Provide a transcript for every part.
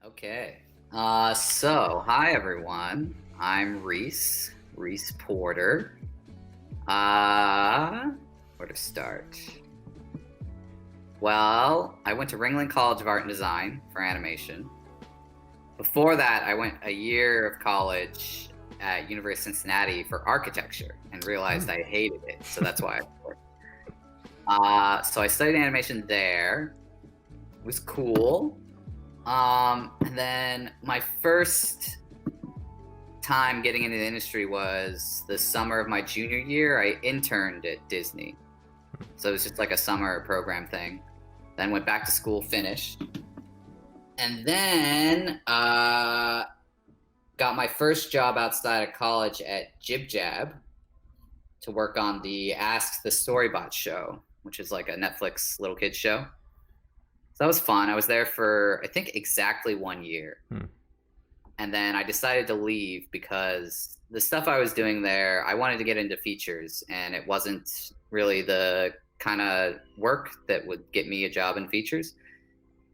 Okay. Hi everyone. I'm Reece Porter. Where to start? Well, I went to Ringling College of Art and Design for animation. Before that, I went a year of college at University of Cincinnati for architecture and realized I hated it. So that's why I quit. So I studied animation there. It was cool. And then my first time getting into the industry was the summer of my junior year. I interned at Disney. So it was just like a summer program thing. Then went back to school, finished. And then got my first job outside of college at JibJab to work on the Ask the Storybots show, which is like a Netflix little kids show. So that was fun. I was there for, I think, exactly 1 year. And then I decided to leave because the stuff I was doing there, I wanted to get into features, and it wasn't really the kind of work that would get me a job in features.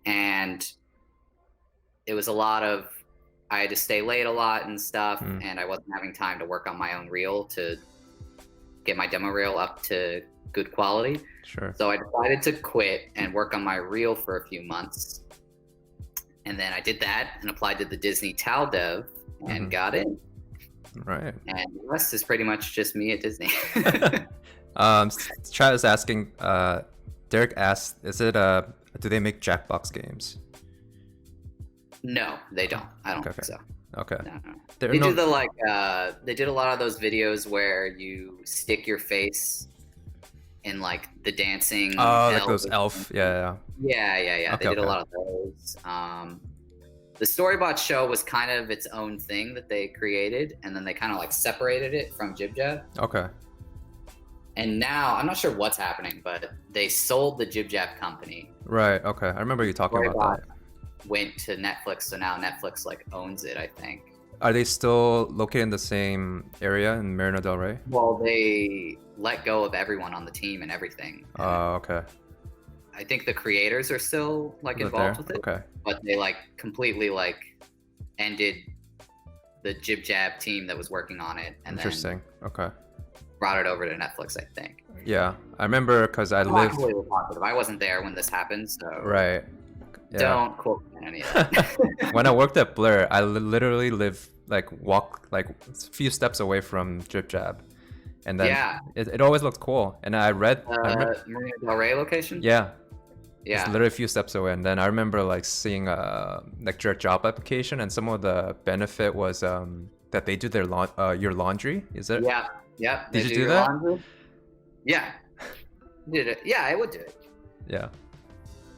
And it was a lot of, I had to stay late a lot and stuff, and I wasn't having time to work on my own reel to get my demo reel up to good quality. Sure. So I decided to quit and work on my reel for a few months. And then I did that and applied to the Disney Tal Dev and got in. Right. And the rest is pretty much just me at Disney. Travis asking, Derek asked, do they make Jackbox games? No, they don't. I don't think so. Okay. No. They do they did a lot of those videos where you stick your face in like the dancing. Oh, like those elf. Yeah. Okay, they did a lot of those. The Storybots show was kind of its own thing that they created, and then they kind of like separated it from JibJab. Okay. And now I'm not sure what's happening, but they sold the JibJab company. Right. Okay. I remember you talking about that. Went to Netflix, so now Netflix like owns it, I think. Are they still located in the same area in Marina del Rey? Well, they let go of everyone on the team and everything. Oh, okay. I think the creators are still like involved with it. Okay. But they like completely like ended the JibJab team that was working on it, and Interesting. Okay. brought it over to Netflix, I think. Yeah, I remember because I lived. I wasn't there when this happened, so Right. Yeah. Don't quote me on any of that. When I worked at Blur, I literally walk like a few steps away from JibJab, and then it always looked cool. And I read Marina Del Rey location. Yeah. Yeah. It's literally a few steps away, and then I remember like seeing like your job application, and some of the benefit was that they do their your laundry. Is it? Yeah. Yeah. Did you do that? Laundry? Yeah. Did it? Yeah, I would do it. Yeah.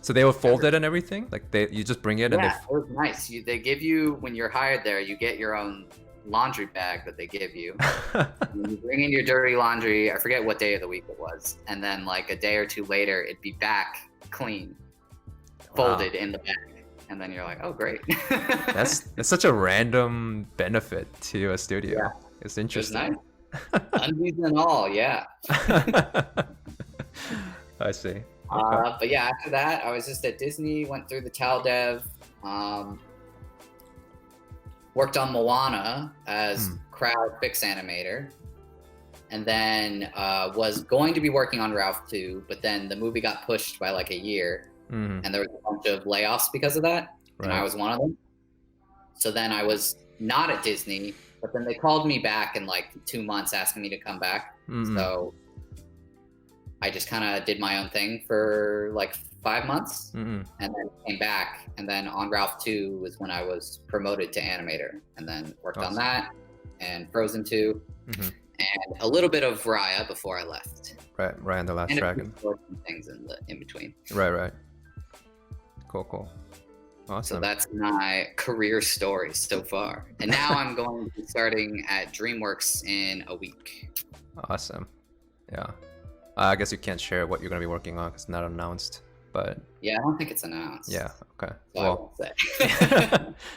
So they would fold it and everything? Like you just bring it and it was nice. They give you, when you're hired there, you get your own laundry bag that they give you. And you bring in your dirty laundry, I forget what day of the week it was, and then like a day or two later, it'd be back clean, folded in the bag. And then you're like, oh, great. That's such a random benefit to a studio. Yeah. It's interesting. It was nice. Undies and all, yeah. I see. Okay. But yeah, after that, I was just at Disney, went through the Tal Dev, worked on Moana as crowd fix animator, and then was going to be working on Ralph 2, but then the movie got pushed by like a year, and there was a bunch of layoffs because of that, and I was one of them. So then I was not at Disney, but then they called me back in like 2 months asking me to come back. So I just kind of did my own thing for like 5 months, and then came back. And then on Ralph 2 was when I was promoted to animator, and then worked on that and Frozen 2, and a little bit of Raya before I left. Right, Raya and the Last Dragon. Things in between. Right. Cool. Awesome. So that's my career story so far. And now I'm going to be starting at Dreamworks in a week. Awesome. Yeah. I guess you can't share what you're going to be working on because it's not announced, but... Yeah, I don't think it's announced. Yeah, okay. So I won't say.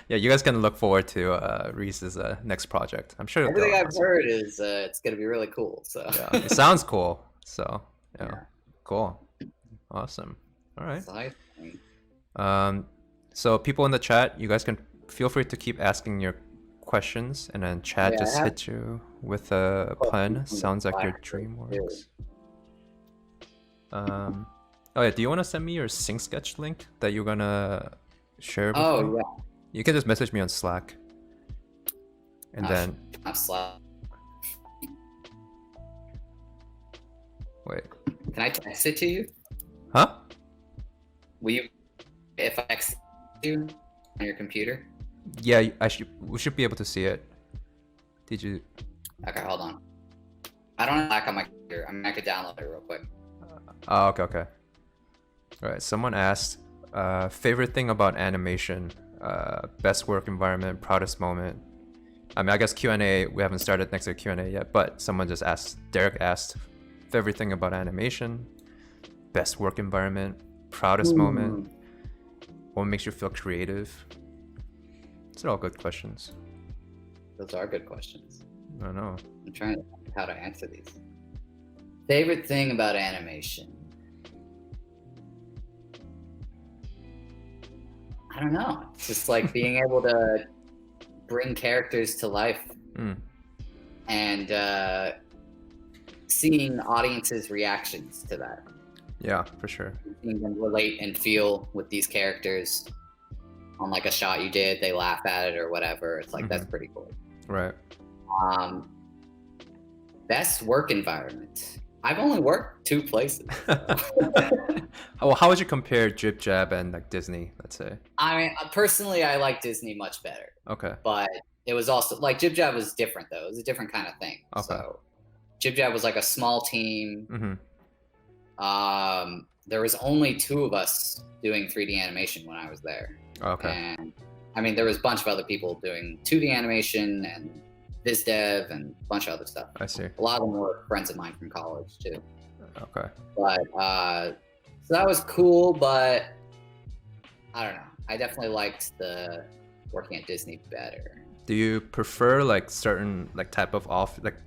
Yeah, you guys can look forward to Reece's next project. I'm sure everything I've heard is it's going to be really cool. So yeah, it sounds cool. So, yeah. Cool. Awesome. All right. Exciting. So people in the chat, you guys can feel free to keep asking your questions, and then chat just hit you with a pun. Sounds like your Dreamworks. Oh yeah, do you want to send me your sync sketch link that you're gonna share with me? Yeah. You can just message me on Slack. And then Slack. Wait. Can I text it to you? Huh? Will you, if I text you on your computer? Yeah, we should be able to see it. Did you? Okay, hold on. I don't have Slack on my computer. I mean, I could download it real quick. Oh, okay. All right. Someone asked, favorite thing about animation, best work environment, proudest moment. I mean, I guess Q&A. We haven't started next to Q&A yet, but someone just asked. Derek asked, favorite thing about animation, best work environment, proudest moment, what makes you feel creative. These are all good questions. Those are good questions. I don't know. I'm trying to think how to answer these. Favorite thing about animation? I don't know. It's just like being able to bring characters to life and seeing audiences' reactions to that. Yeah, for sure. Seeing them relate and feel with these characters on like a shot you did, they laugh at it or whatever. It's like, that's pretty cool. Right. Best work environment. I've only worked 2 places. Well, how would you compare JibJab and like Disney, let's say? I mean, personally, I like Disney much better. Okay. But it was also like JibJab was different though. It was a different kind of thing. Okay. So JibJab was like a small team. There was only 2 of us doing 3D animation when I was there. Okay. And I mean, there was a bunch of other people doing 2D animation and biz dev and a bunch of other stuff. I see. A lot of them were friends of mine from college too. Okay. But so that was cool, but I don't know. I definitely liked the working at Disney better. Do you prefer like certain like type of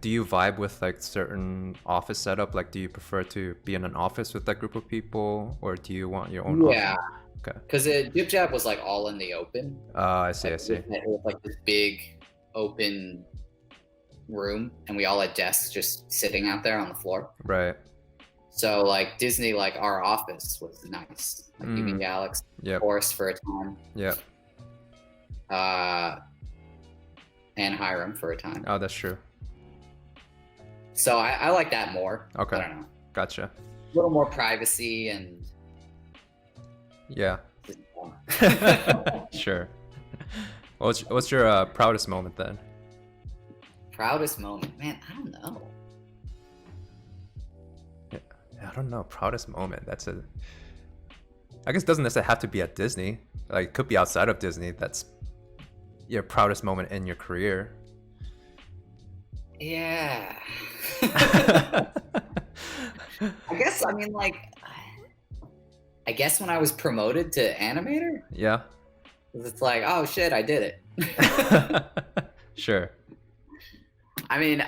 do you vibe with like certain office setup? Like, do you prefer to be in an office with that group of people, or do you want your own office? Okay. Because JibJab was like all in the open. I see. It was like this big open room, and we all had desks just sitting out there on the floor. Right. So like Disney, like our office was nice. Like you meet Alex, of course, for a time. Yeah. And Hiram for a time. Oh, that's true. So I like that more. Okay. I don't know. Gotcha. A little more privacy and. Yeah. Sure. What's your proudest moment then? Proudest moment, man. I don't know. Yeah, I don't know. Proudest moment. I guess it doesn't necessarily have to be at Disney. Like, it could be outside of Disney. That's your proudest moment in your career. Yeah. I guess when I was promoted to Animator. Yeah. It's like, oh shit, I did it. Sure. I mean,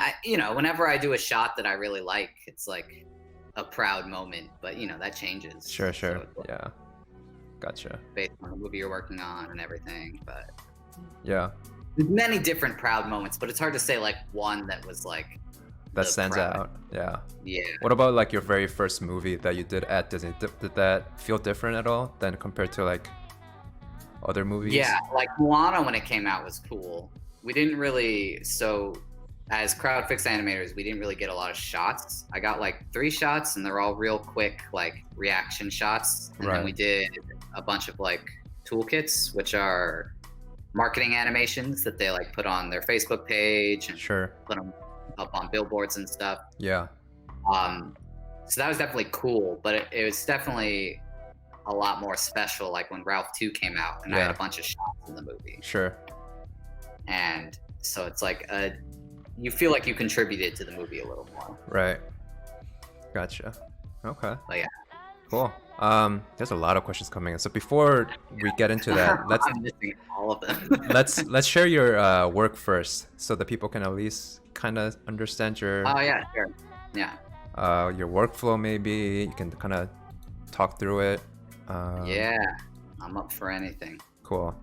whenever I do a shot that I really like, it's like a proud moment, but that changes. Sure. So Yeah. Gotcha. Based on the movie you're working on and everything, but yeah. There's many different proud moments, but it's hard to say like one that was like that stands out. Yeah. Yeah. What about like your very first movie that you did at Disney? Did that feel different at all than compared to like other movies? Yeah, like Moana when it came out was cool. We didn't really, as crowd fixed animators, we didn't really get a lot of shots. I got like 3 shots and they're all real quick, like reaction shots. And then we did a bunch of like toolkits, which are marketing animations that they like put on their Facebook page and put them up on billboards and stuff. Yeah. So that was definitely cool, but it was definitely a lot more special like when Ralph 2 came out and I had a bunch of shots in the movie. Sure. And so it's like you feel like you contributed to the movie a little more. Right. Gotcha. Okay. But yeah. Cool. There's a lot of questions coming in. So before we get into that, I'm missing all of them. let's share your work first, so that people can at least kind of understand your. Oh yeah, sure. Yeah. Your workflow, maybe you can kind of talk through it. Yeah, I'm up for anything. cool.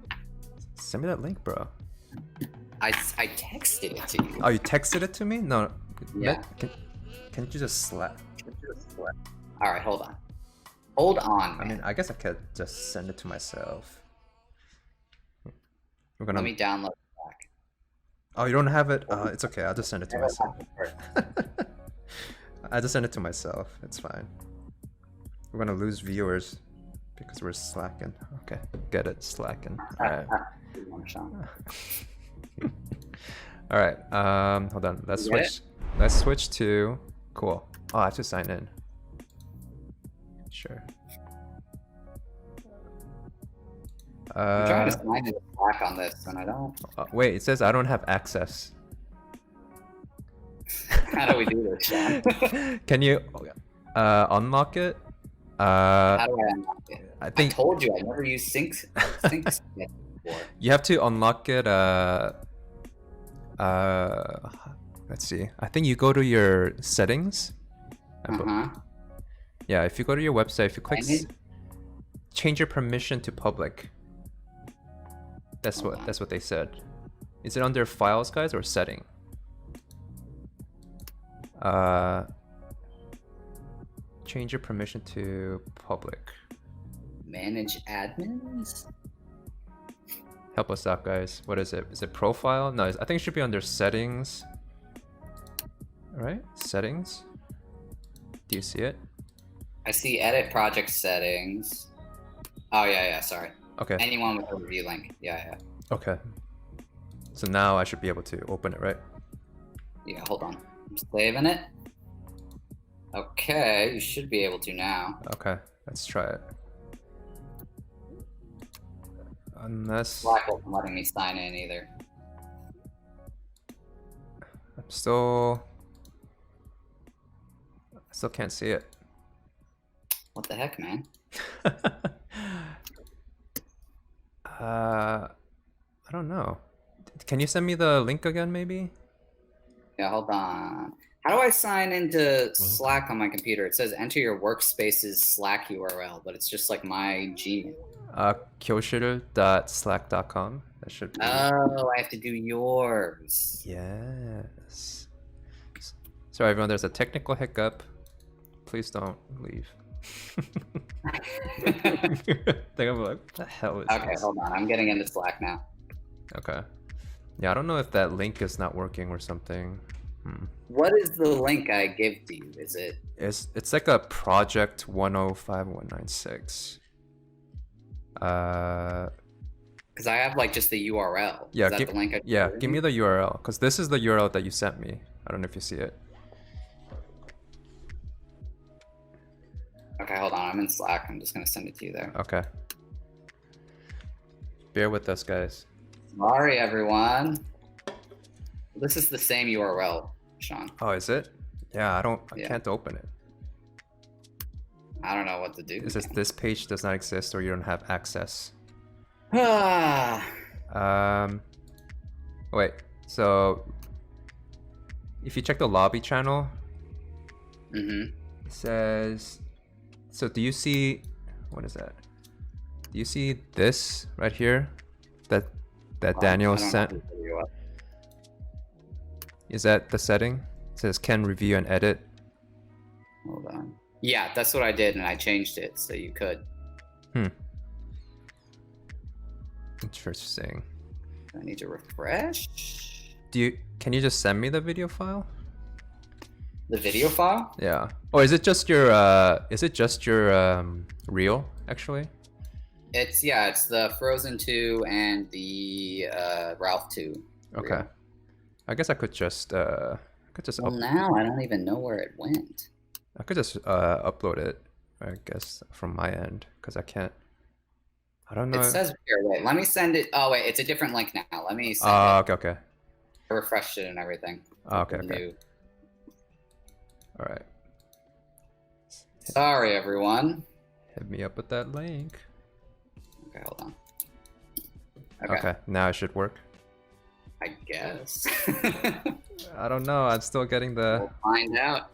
Send me that link, bro. I texted it to you. Oh, you texted it to me? No. Yeah. Can you just slap? All right, hold on. Hold on, man. I mean, I guess I could just send it to myself. We're gonna... Let me download Slack. Oh, you don't have it? It's okay. I'll just send it to myself. I just send it to myself. It's fine. We're gonna lose viewers because we're slacking. Okay, get it, slacking. All right. All right. Hold on. Let's switch. Let's switch to cool. Oh, I have to sign in. Sure. I'm trying to sign in Slack on this, and I don't. Wait, it says I don't have access. How do we do this, Sean? Can you unlock it? How do I unlock it? I think I told you I never used syncs before. you have to unlock it. Let's see. I think you go to your settings. Yeah, if you go to your website, if you click change your permission to public. That's what they said. Is it under files, guys, or setting? Change your permission to public. Manage admins? Help us out, guys. What is it? Is it profile? No, I think it should be under settings. All right, settings. Do you see it? I see edit project settings. Oh, yeah, sorry. Okay. Anyone with a review link. Yeah. Okay. So now I should be able to open it, right? Yeah, hold on. I'm saving it. Okay, you should be able to now. Okay, let's try it. Unless... Slack wasn't letting me sign in either. I still can't see it. What the heck, man? I don't know. Can you send me the link again, maybe? Yeah, hold on. How do I sign into Slack on my computer? It says enter your workspace's Slack URL, but it's just like my Gmail. KYOSIL.slack.com. That should be... Oh, I have to do yours. Yes. Sorry, everyone. There's a technical hiccup. Please don't leave. Think I'm like, what the hell is Okay, this? hold on. I'm getting into Slack now. Okay. Yeah, I don't know if that link is not working or something. What is the link I give to you? Is it? It's like a project 105.196. Because I have like just the URL. Yeah, is that the link? Give me the URL because this is the URL that you sent me. I don't know if you see it. Okay, hold on. I'm in Slack. I'm just gonna send it to you there. Okay. Bear with us, guys. Sorry, everyone. This is the same URL, Sean. Oh, is it? Yeah, I can't open it. I don't know what to do. It says this page does not exist or you don't have access. Wait, so if you check the lobby channel, it says, so do you see, what is that? Do you see this right here that Daniel sent? Is that the setting? It says can review and edit. Hold on. Yeah, that's what I did, and I changed it so you could. Interesting. I need to refresh. Can you just send me the video file? The video file? Yeah. Or is it just your reel actually? It's the Frozen 2 and the Ralph 2. Okay. Reel. I guess I could just Well, now I don't even know where it went. I could just upload it, I guess, from my end because I can't. I don't know. It says here. Wait, let me send it. Oh wait, it's a different link now. Let me send it. Okay. I refreshed it and everything. Okay. All right. Sorry, everyone. Hit me up with that link. Okay, hold on. Okay, now it should work. I guess. I don't know. I'm still getting the. We'll find out.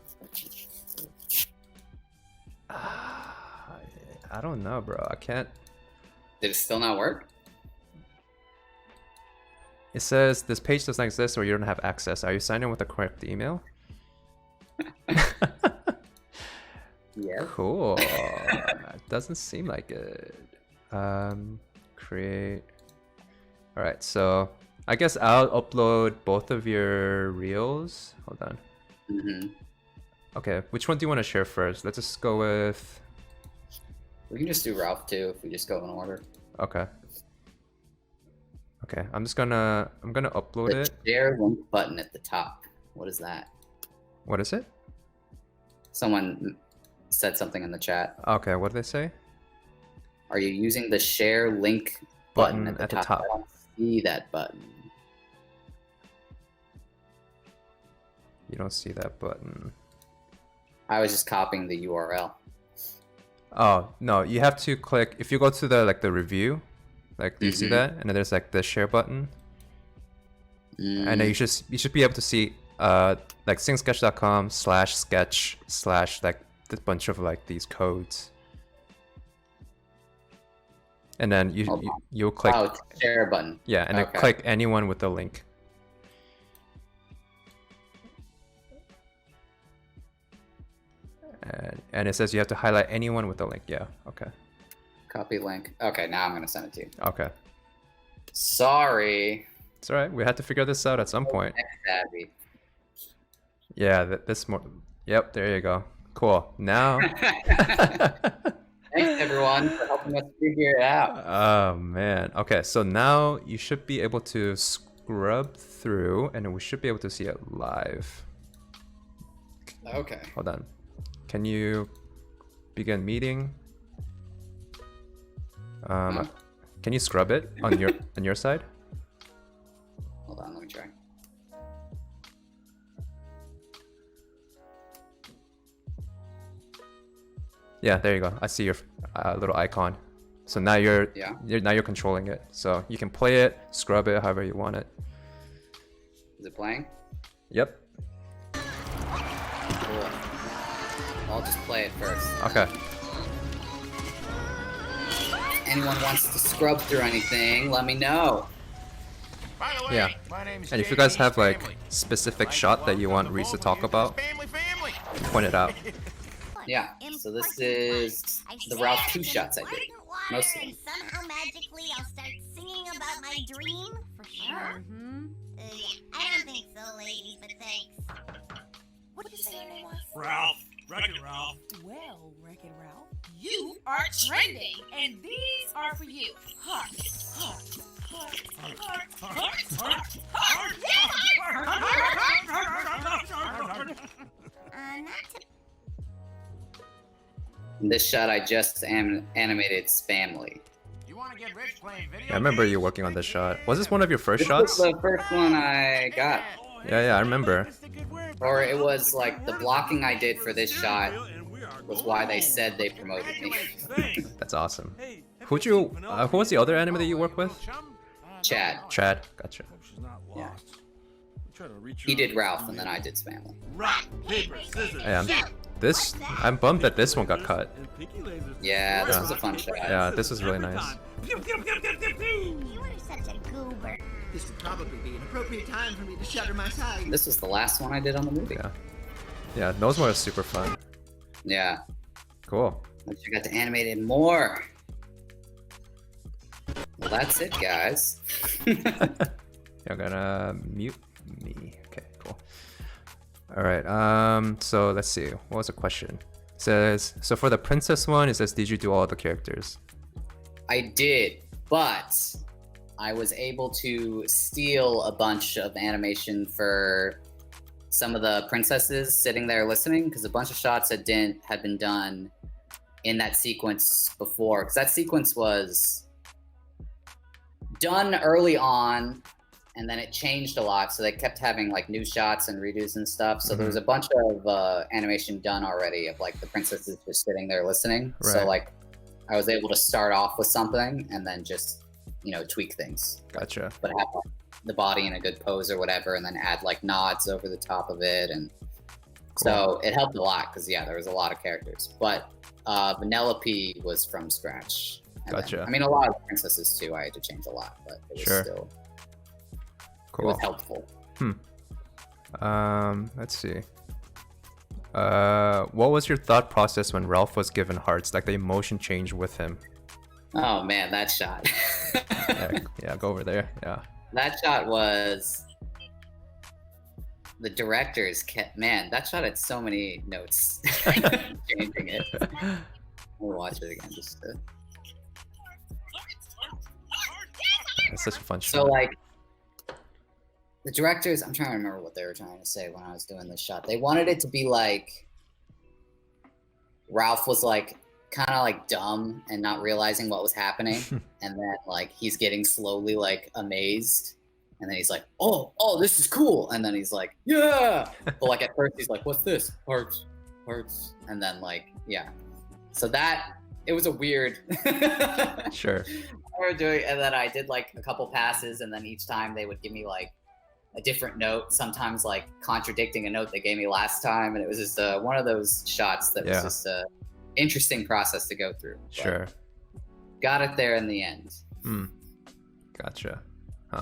I don't know, bro. I can't. Did it still not work? It says this page does not exist or you don't have access. Are you signed in with the correct email? Yeah. Cool. Doesn't seem like it. Create. All right, so I guess I'll upload both of your reels. Hold on. Mm-hmm. Okay, which one do you want to share first? Let's just go with. We can just do Ralph too if we just go in order. Okay. Okay, I'm gonna upload The it. share link button at the top. What is that? What is it? Someone said something in the chat. Okay, what did they say? Are you using the share link button at the top? I don't see that button. You don't see that button. I was just copying the URL. Oh no, you have to click. If you go to the review, like do you see that? And then there's like the share button, and then you should be able to see like singsketch.com/sketch/ like this bunch of like these codes, and then you'll click share button. Yeah, and then click anyone with the link. And it says you have to highlight anyone with the link. Yeah, okay. Copy link. Okay, now I'm gonna send it to you. Okay. Sorry. It's all right. We had to figure this out at some point. Savvy. Yeah, this more. Yep, there you go. Cool. Now. Thanks everyone for helping us figure it out. Oh man. Okay, so now you should be able to scrub through, and we should be able to see it live. Okay. Hold on. Can you begin meeting? Can you scrub it on your side? Hold on, let me try. Yeah, there you go. I see your little icon. So now you're controlling it. So you can play it, scrub it, however you want it. Is it playing? Yep. Cool. I'll just play it first. Okay. Anyone wants to scrub through anything, let me know. By the way, Yeah. my name's And if you guys have like Family. specific shot that you want Reece to talk about, Family. point it out. Yeah, so this is the Ralph 2 shots I did. Most of them. Somehow magically I'll start singing about my dream. For sure. I don't think so, ladies, but thanks. What did you say your name was? Ralph. Wreck-It Ralph. Well, Wreck-It Ralph, you are trending, and these are for you. Heart, heart, heart, heart, heart, heart. Not to In this shot, I just animated Spamly. You want to get rich playing video I remember you working on this shot. Was this one of your first This shots? was the first one I got. Yeah, I remember. Or it was like the blocking I did for this shot was why they said they promoted me. That's awesome. Who was the other animator that you work with? Chad. Chad. Gotcha. Yeah. He did Ralph and then I did Spamly. Rock, paper, scissors. I'm bummed that this one got cut. Yeah, this was a fun shot. Yeah, this was really nice. You are such a goober. This would probably be an appropriate time for me to shutter my sight. This was the last one I did on the movie. Yeah, those were super fun. Yeah. Cool. But you got to animate it more. Well, that's it, guys. You're gonna mute me. Okay, cool. All right. So let's see. What was the question? It says, so for the princess one, it says, did you do all the characters? I did, but I was able to steal a bunch of animation for some of the princesses sitting there listening, because a bunch of shots had been done in that sequence before, because that sequence was done early on and then it changed a lot, so they kept having like new shots and redos and stuff. So there was a bunch of animation done already of like the princesses just sitting there listening. Right. So like I was able to start off with something and then just, tweak things. Gotcha. But have like, the body in a good pose or whatever, and then add like nods over the top of it, and so it helped a lot because there was a lot of characters. But Vanellope was from scratch. And Gotcha. then, a lot of the princesses too. I had to change a lot, but it was still. Cool. was helpful. Let's see. What was your thought process when Ralph was given hearts? Like the emotion change with him. Oh man, that shot. Yeah, go over there. Yeah. That shot was the directors kept, man, that shot had so many notes. Changing it. We'll watch it again just to... It's such a fun shot. So like the directors, I'm trying to remember what they were trying to say when I was doing this shot. They wanted it to be like Ralph was like kind of like dumb and not realizing what was happening, and then like he's getting slowly like amazed, and then he's like, oh, this is cool, and then he's like, yeah, but like at first he's like, what's this? Hearts, and then like yeah, so that it was a weird. Sure. We were doing, and then I did like a couple passes, and then each time they would give me like a different note, sometimes like contradicting a note they gave me last time, and it was just one of those shots that was just a interesting process to go through. Sure. Got it there in the end. Gotcha.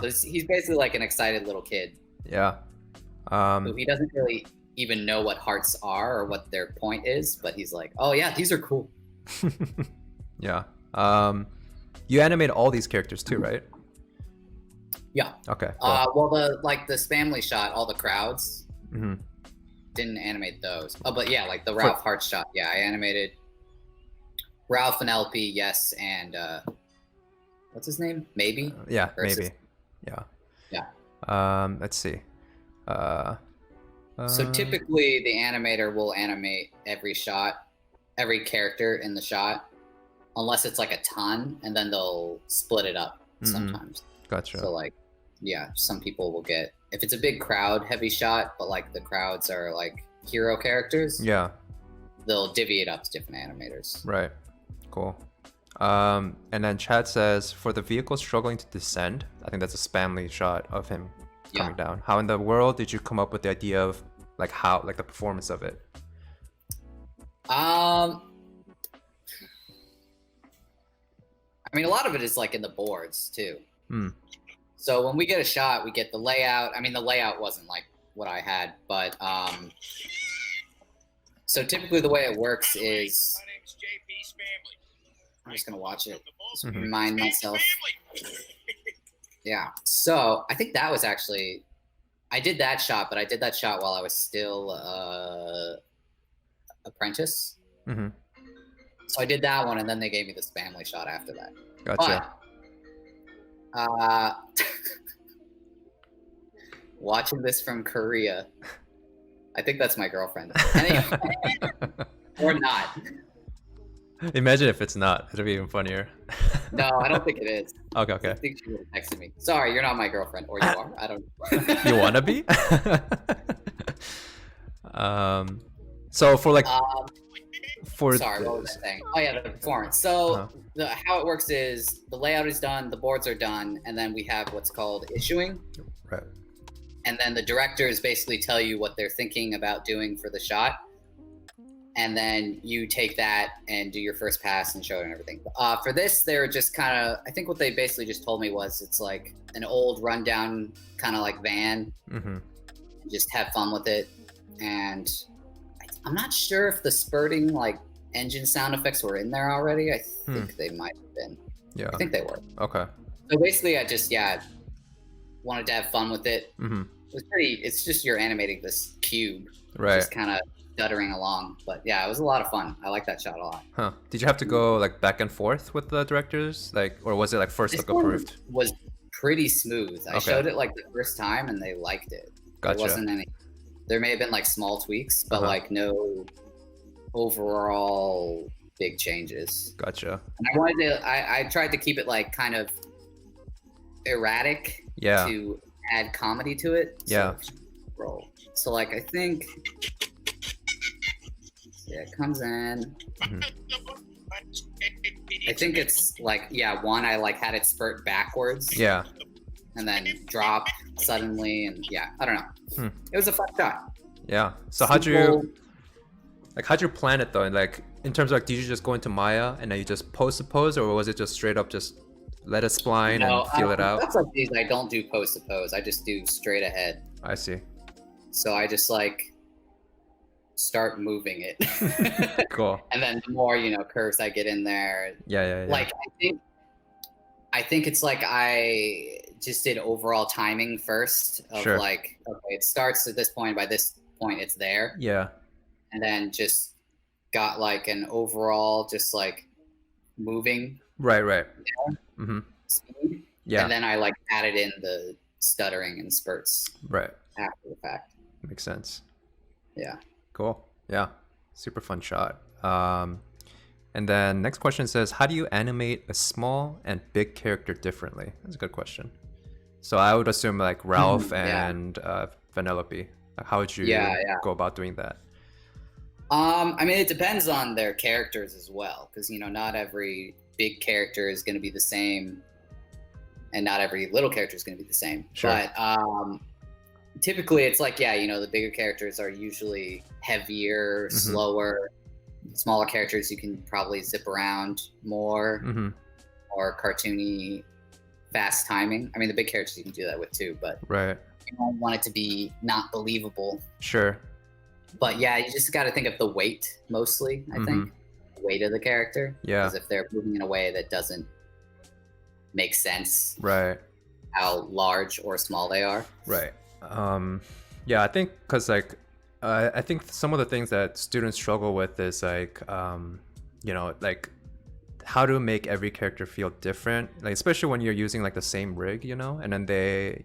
So he's basically like an excited little kid. Yeah. So he doesn't really even know what hearts are or what their point is, but he's like, oh yeah, these are cool. Yeah. You animate all these characters too, right? Yeah. Okay. Cool. Well, the family shot, all the crowds, didn't animate those. Oh, but yeah, like the Ralph heart shot. Yeah, I animated Ralph and LP, yes, and what's his name? Maybe. Yeah, versus... maybe. Yeah. Yeah. Let's see. So typically, the animator will animate every shot, every character in the shot, unless it's like a ton, and then they'll split it up sometimes. Gotcha. So like, yeah, some people will get, if it's a big crowd heavy shot, but like the crowds are like hero characters, yeah, they'll divvy it up to different animators. Right. Cool. And then Chad says, for the vehicle struggling to descend, I think that's a Spamley shot of him coming down. How in the world did you come up with the idea of like how, like the performance of it? I mean, a lot of it is like in the boards too. So when we get a shot, we get the layout. I mean, the layout wasn't like what I had, but so typically the way it works is, I'm just gonna watch it, just remind myself. Yeah. So I think that was actually, I did that shot, but I did that shot while I was still apprentice. So I did that one, and then they gave me this family shot after that. Gotcha. But, watching this from Korea, I think that's my girlfriend. Anyway, or not. Imagine if it's not. It'll be even funnier. No, I don't think it is. Okay. I think she would have texted me. Sorry, you're not my girlfriend, or you are. I don't know. You wanna be? So for like, sorry, what was I saying? Oh yeah, the performance. So how it works is the layout is done, the boards are done, and then we have what's called issuing. Right. And then the directors basically tell you what they're thinking about doing for the shot. And then you take that and do your first pass and show it and everything. For this, they're just kind of, I think what they basically just told me was it's like an old rundown kind of like van. Just have fun with it. And I'm not sure if the spurting like engine sound effects were in there already. I think they might have been. Yeah. I think they were. Okay. So basically I just, wanted to have fun with it. It was it's just you're animating this cube. Right. Just kind of stuttering along. But yeah, it was a lot of fun. I like that shot a lot. Did you have to go like back and forth with the directors? Like, or was it like first look approved? Was pretty smooth. I showed it like the first time and they liked it. Gotcha. There wasn't any, there may have been like small tweaks, but like no overall big changes. Gotcha. And I wanted to, I tried to keep it like kind of erratic to add comedy to it. So like I think, it comes in. I think it's like, one, I like had it spurt backwards. Yeah. And then drop suddenly, and I don't know. It was a fun shot. Yeah. So how'd you plan it though? And like in terms of like, did you just go into Maya and then you just pose the pose, or was it just straight up just let it spline and feel it out? Stuff like these, I don't do pose to pose. I just do straight ahead. I see. So I just like start moving it. Cool. And then the more, curves I get in there. Yeah. Like I think it's like I just did overall timing first of Sure. like, okay, it starts at this point, by this point it's there. Yeah. And then just got like an overall just like moving Right. speed. Yeah. And then I like added in the stuttering and spurts Right. after the fact. Makes sense. Yeah. Cool. Yeah. Super fun shot. And then next question says, how do you animate a small and big character differently? That's a good question. So I would assume like Ralph Yeah. and Vanellope. Like, how would you go about doing that? I mean, it depends on their characters as well, because not every big character is going to be the same, and not every little character is going to be the same. Sure. But typically, it's like the bigger characters are usually heavier, slower. Smaller characters you can probably zip around more, or cartoony, fast timing. I mean, the big characters you can do that with too, but Right. you don't want it to be not believable. Sure. But yeah, you just got to think of the weight mostly, I think. The weight of the character. Yeah. Because if they're moving in a way that doesn't make sense, Right. how large or small they are. Right. Yeah, I think because like I think some of the things that students struggle with is like like how to make every character feel different, like especially when you're using like the same rig, and then they,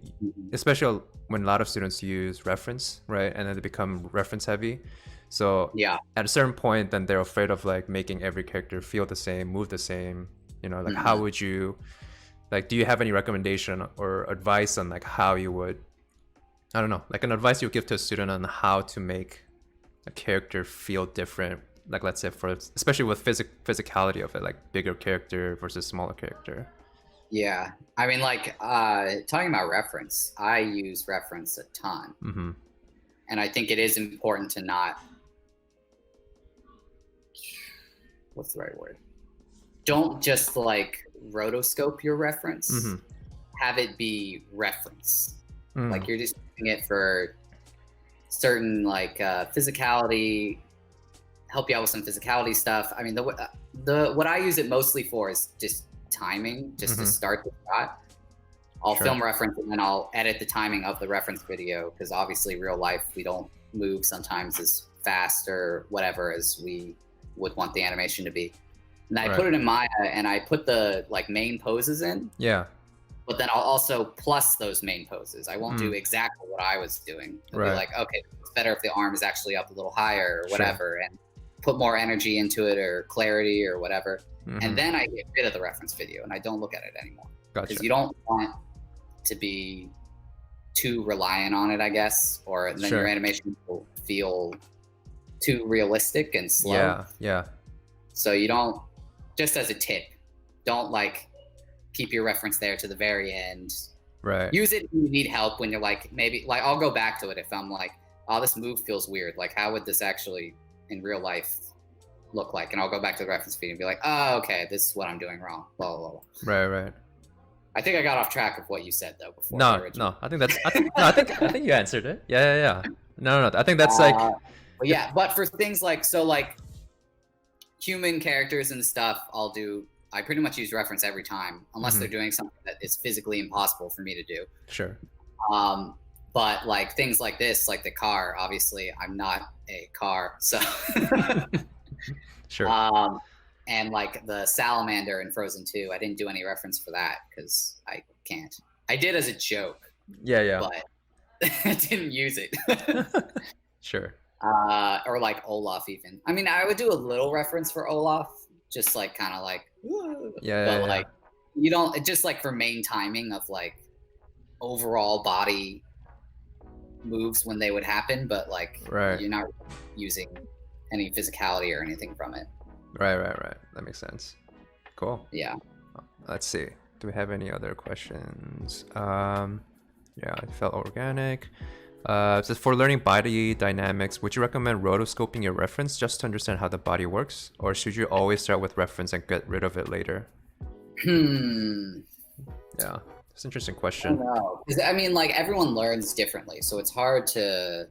especially when a lot of students use reference, right, and then they become reference heavy. So Yeah. at a certain point, then they're afraid of like making every character feel the same, move the same. Like how would you, like, do you have any recommendation or advice on like how you would, I don't know, like an advice you would give to a student on how to make a character feel different, like let's say for, especially with physicality of it, like bigger character versus smaller character. Yeah. I mean, like, talking about reference, I use reference a ton. And I think it is important to not, what's the right word? Don't just like rotoscope your reference. Have it be reference. Like you're just using it for certain like physicality, help you out with some physicality stuff. I mean, the what I use it mostly for is just timing, just to start the shot. I'll film reference and then I'll edit the timing of the reference video, because obviously real life we don't move sometimes as fast or whatever as we would want the animation to be. And I put it in Maya and I put the like main poses in. Yeah. But then I'll also plus those main poses. I won't do exactly what I was doing. It'll be like, okay, it's better if the arm is actually up a little higher or whatever, and put more energy into it or clarity or whatever. And then I get rid of the reference video and I don't look at it anymore. Because you don't want to be too reliant on it, I guess, or then your animation will feel too realistic and slow. Yeah. So you don't, just as a tip, don't like keep your reference there to the very end. Right. Use it when you need help, when you're like, maybe like I'll go back to it if I'm like, oh, this move feels weird. Like, how would this actually in real life look like? And I'll go back to the reference feed and be like, oh, okay, this is what I'm doing wrong. Blah, blah, blah. Right. I think I got off track of what you said though before. No. I think you answered it. Yeah. No. I think that's but for things like, so like human characters and stuff, I pretty much use reference every time, unless they're doing something that is physically impossible for me to do. Sure. But like things like this, like the car, obviously I'm not a car, so. Sure. And like the salamander in Frozen 2, I didn't do any reference for that because I can't. I did as a joke. Yeah. But I didn't use it. Sure. Or like Olaf even. I mean, I would do a little reference for Olaf, just like kind of like, yeah. Like you don't, just like for main timing of like overall body moves when they would happen, but like you're not using any physicality or anything from it. Right. That makes sense. Cool. Yeah. Let's see. Do we have any other questions? Yeah, it felt organic. It says, for learning body dynamics, would you recommend rotoscoping your reference just to understand how the body works? Or should you always start with reference and get rid of it later? Yeah, it's an interesting I don't question. know. 'Cause, I mean, like, everyone learns differently, so it's hard to.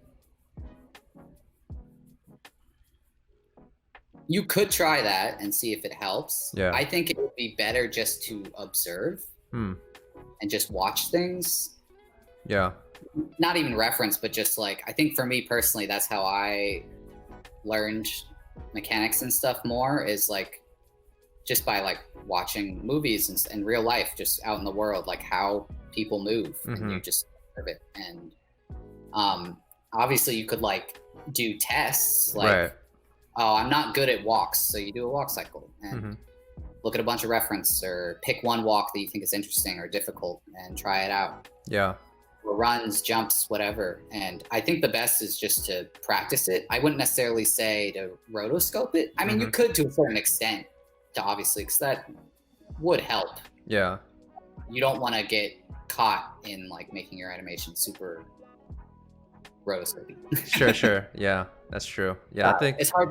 You could try that and see if it helps. Yeah. I think it would be better just to observe Hmm. and just watch things. Yeah. Not even reference, but just like, I think for me personally, that's how I learned mechanics and stuff more, is like just by like watching movies and real life, just out in the world, like how people move, and you just observe it. And obviously you could like do tests, like, Right. oh, I'm not good at walks, so you do a walk cycle and look at a bunch of reference, or pick one walk that you think is interesting or difficult and try it out. Yeah. Or runs, jumps, whatever. And I think the best is just to practice it. I wouldn't necessarily say to rotoscope it. I mean, you could to a certain extent, to obviously, because that would help. Yeah. You don't want to get caught in like making your animation super rotoscoping. Sure. Yeah, that's true. Yeah, I think. it's hard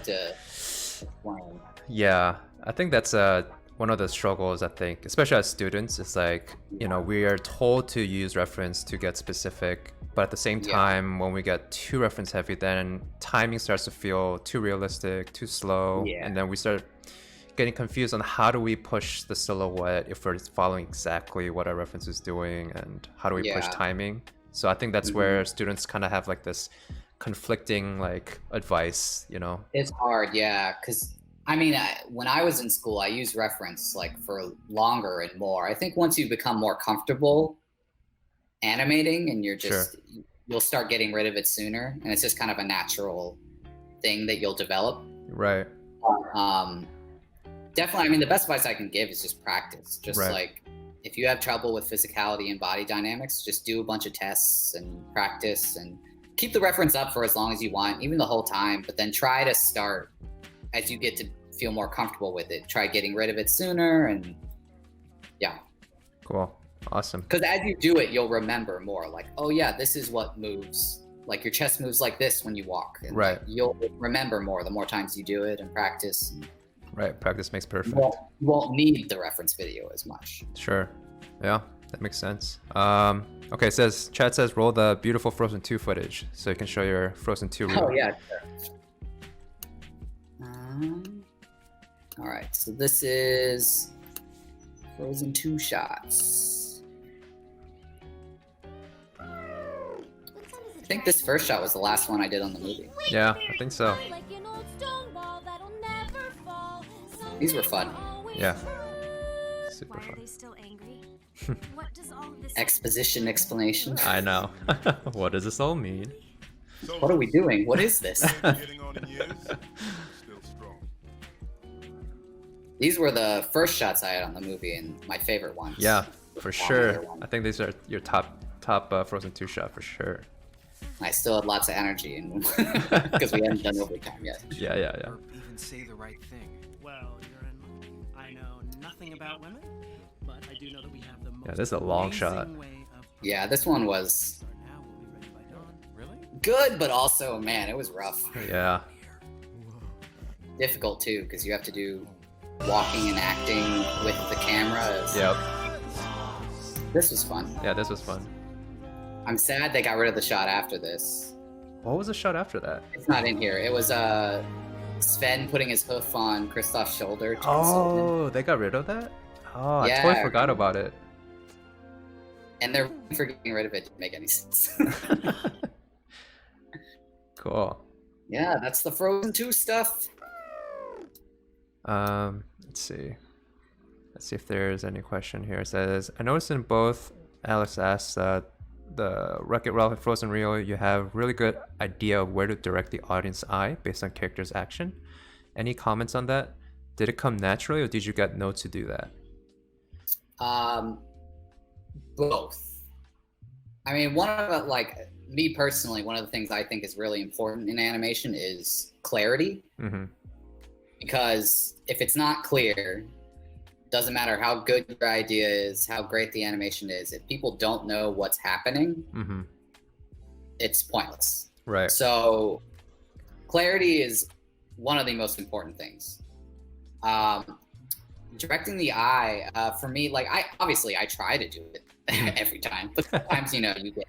to explain. Yeah, I think that's one of the struggles, I think, especially as students. It's like, you know, we are told to use reference to get specific, but at the same time, when we get too reference heavy, then timing starts to feel too realistic, too slow, and then we start getting confused on how do we push the silhouette if we're following exactly what our reference is doing, and how do we push timing. So I think that's where students kind of have like this conflicting like advice, you know. It's hard, yeah, because I mean, when I was in school, I used reference like for longer and more. I think once you become more comfortable animating, and you're just you'll start getting rid of it sooner, and it's just kind of a natural thing that you'll develop. Right. Definitely, I mean, the best advice I can give is just practice. Just like, if you have trouble with physicality and body dynamics, just do a bunch of tests and practice, and keep the reference up for as long as you want, even the whole time, but then try to start as you get to feel more comfortable with it. Try getting rid of it sooner, and Cool. Awesome. because as you do it, you'll remember more. Like, oh yeah, this is what moves. Like your chest moves like this when you walk. And Right. you'll remember more the more times you do it and practice. And Right. Practice makes perfect. you won't need the reference video as much. Sure. Yeah, that makes sense. Okay, it says, chat says roll the beautiful Frozen 2 footage so you can show your Frozen 2 reel. Oh yeah, sure. All right, so this is Frozen 2 shots. I think this first shot was the last one I did on the movie. Yeah, I think so. These were fun. Yeah. Super Why are fun. they still angry? What does all of this Exposition, explanation. I know. What does this all mean? What are we doing? What is this? Getting on in years, still strong. These were the first shots I had on the movie, and my favorite ones. Yeah, for Long sure. hair one. I think these are your top Frozen 2 shot for sure. I still had lots of energy because we hadn't done overtime yet. Yeah. Even say the right thing. Well, you're in luck. I know nothing about women, but I do know that we have the most this is a long shot. amazing way of Yeah, this one was start now. We'll be ready by dawn. Really? good, but also, man, it was rough. Yeah. Difficult too, because you have to do walking and acting with the camera. Yep. This was fun. Yeah, this was fun. I'm sad they got rid of the shot after this. What was the shot after that? It's not in here. It was Sven putting his hoof on Kristoff's shoulder. to console him. Oh, they got rid of that? Oh, I Yeah. totally forgot about it. And they're for getting rid of it didn't make any sense. Cool. Yeah, that's the Frozen 2 stuff. Let's see. Let's see if there's any question here. It says, I noticed in both, Alex asks, the Wreck-It Ralph and Frozen Reel, you have really good idea of where to direct the audience eye based on characters' action. Any comments on that? Did it come naturally, or did you get notes to do that? Both. I mean, one of me personally, one of the things I think is really important in animation is clarity. Mm-hmm. Because if it's not clear, doesn't matter how good your idea is, how great the animation is, if people don't know what's happening, Mm-hmm. it's pointless. Right. So clarity is one of the most important things. Directing the eye, for me, like I try to do it every time, but sometimes you get,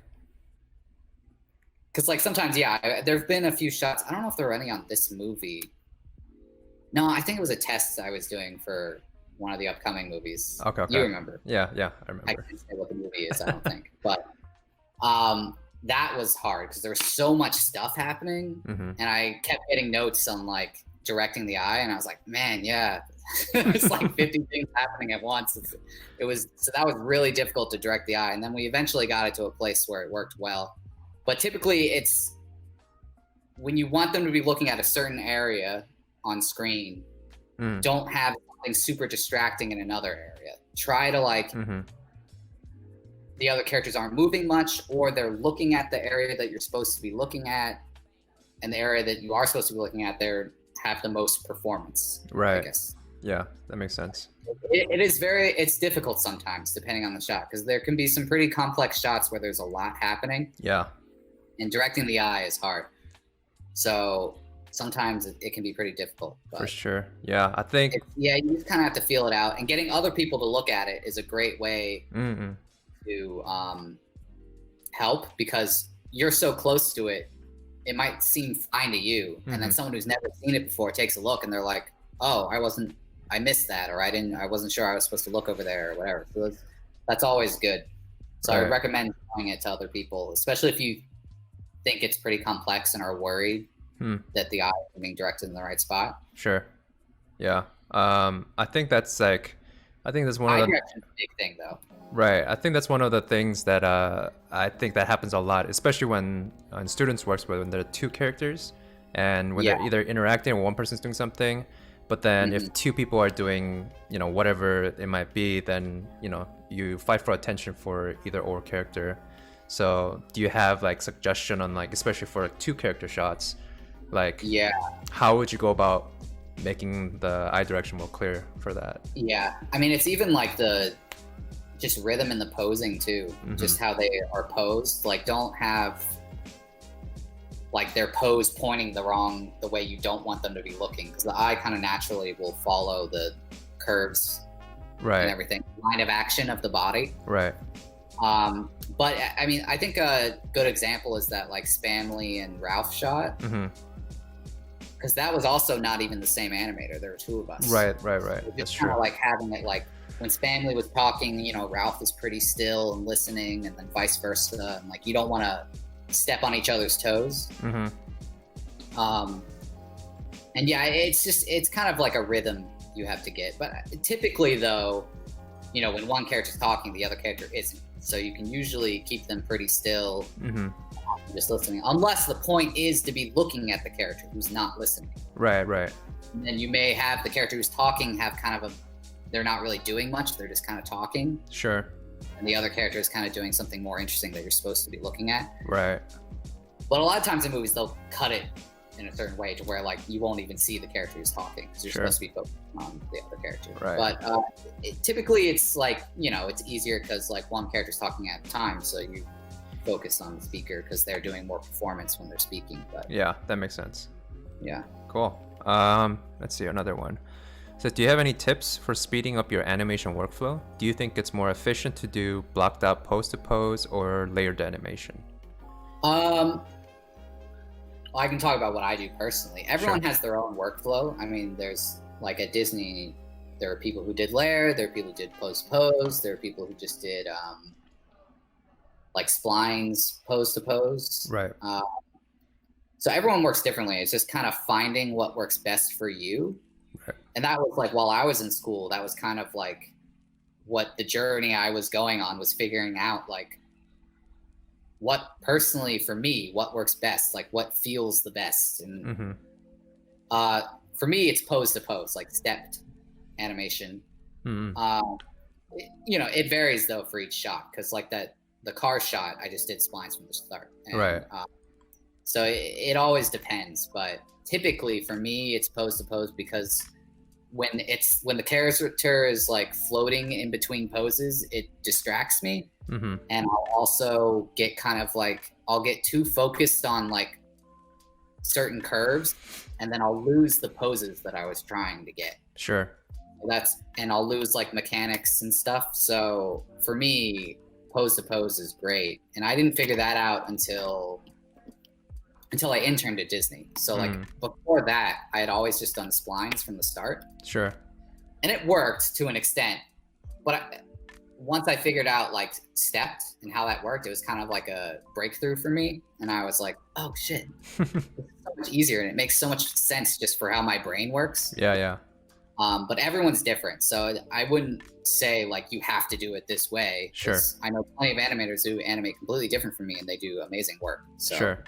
because like sometimes there've been a few shots. I don't know if there were any on this movie. No, I think it was a test I was doing for one of the upcoming movies. Okay. You remember? Yeah, I remember. I can't say what the movie is, I don't think, but that was hard because there was so much stuff happening, and I kept getting notes on like directing the eye, and I was like, man, it's like 50 things happening at once. So that was really difficult to direct the eye, and then we eventually got it to a place where it worked well. But typically, it's when you want them to be looking at a certain area on screen, don't have something super distracting in another area. Try to like the other characters aren't moving much, or they're looking at the area that you're supposed to be looking at, and the area that you are supposed to be looking at, they're have the most performance. Right. I guess. Yeah, that makes sense. It's difficult sometimes depending on the shot, because there can be some pretty complex shots where there's a lot happening. Yeah. And directing the eye is hard. So sometimes it can be pretty difficult. But for sure. Yeah, I think. You just kind of have to feel it out, and getting other people to look at it is a great way to help, because you're so close to it. It might seem fine to you, and then someone who's never seen it before takes a look, and they're like, "Oh, I missed that," or I wasn't sure I was supposed to look over there," or whatever. So that's always good. So I would recommend showing it to other people, especially if you think it's pretty complex and are worried that the eye is being directed in the right spot. Sure. Yeah. I think that's one of the direction's a big thing, though. Right. I think that's one of the things that I think that happens a lot, especially when in students' works, when there are two characters and when they're either interacting or one person's doing something. But then if two people are doing, whatever it might be, then, you fight for attention for either or character. So do you have like suggestion on like, especially for like, two character shots, like how would you go about making the eye direction more clear for that? Yeah. I mean, it's even like just rhythm in the posing too, just how they are posed. Like don't have like their pose pointing the way you don't want them to be looking, because the eye kind of naturally will follow the curves and everything, line of action of the body. Right. But I mean, I think a good example is that like Spamley and Ralph shot, because that was also not even the same animator. There were two of us. Right. That's true. Like having it like when Spamley was talking, Ralph was pretty still and listening, and then vice versa. And like you don't want to step on each other's toes. And it's kind of like a rhythm you have to get. But typically though, when one character's talking, the other character isn't. So you can usually keep them pretty still, just listening, unless the point is to be looking at the character who's not listening. Right. And then you may have the character who's talking have kind of they're not really doing much, they're just kind of talking. Sure. And the other character is kind of doing something more interesting that you're supposed to be looking at. Right. But a lot of times in movies, they'll cut it in a certain way to where like you won't even see the character who's talking, because you're supposed to be focused on the other character. Right. But typically it's like, it's easier because like one character's talking at a time, so you focus on the speaker because they're doing more performance when they're speaking. But yeah, that makes sense. Yeah. Cool. Let's see, another one. So do you have any tips for speeding up your animation workflow? Do you think it's more efficient to do blocked out pose-to-pose or layered animation? Well, I can talk about what I do personally. Everyone has their own workflow. I mean, there's like at Disney, there are people who did layer, there are people who did pose-to-pose, there are people who just did like splines pose-to-pose. Right. So everyone works differently. It's just kind of finding what works best for you. Right. And that was like while I was in school, that was kind of like what the journey I was going on, was figuring out like what personally for me, what works best, like what feels the best. And for me, it's pose to pose, like stepped animation. It varies though for each shot, because like the car shot, I just did splines from the start. And, right. So it always depends, but typically for me it's pose to pose, because when the character is like floating in between poses, it distracts me. And I'll also get kind of like, I'll get too focused on like certain curves, and then I'll lose the poses that I was trying to get. Sure. and I'll lose like mechanics and stuff. So for me, pose to pose is great. And I didn't figure that out until I interned at Disney. So like before that, I had always just done splines from the start. Sure. And it worked to an extent. But once I figured out like stepped and how that worked, it was kind of like a breakthrough for me. And I was like, oh shit, it's so much easier. And it makes so much sense just for how my brain works. Yeah. But everyone's different. So I wouldn't say like you have to do it this way. Sure. I know plenty of animators who animate completely different from me and they do amazing work. So, Sure.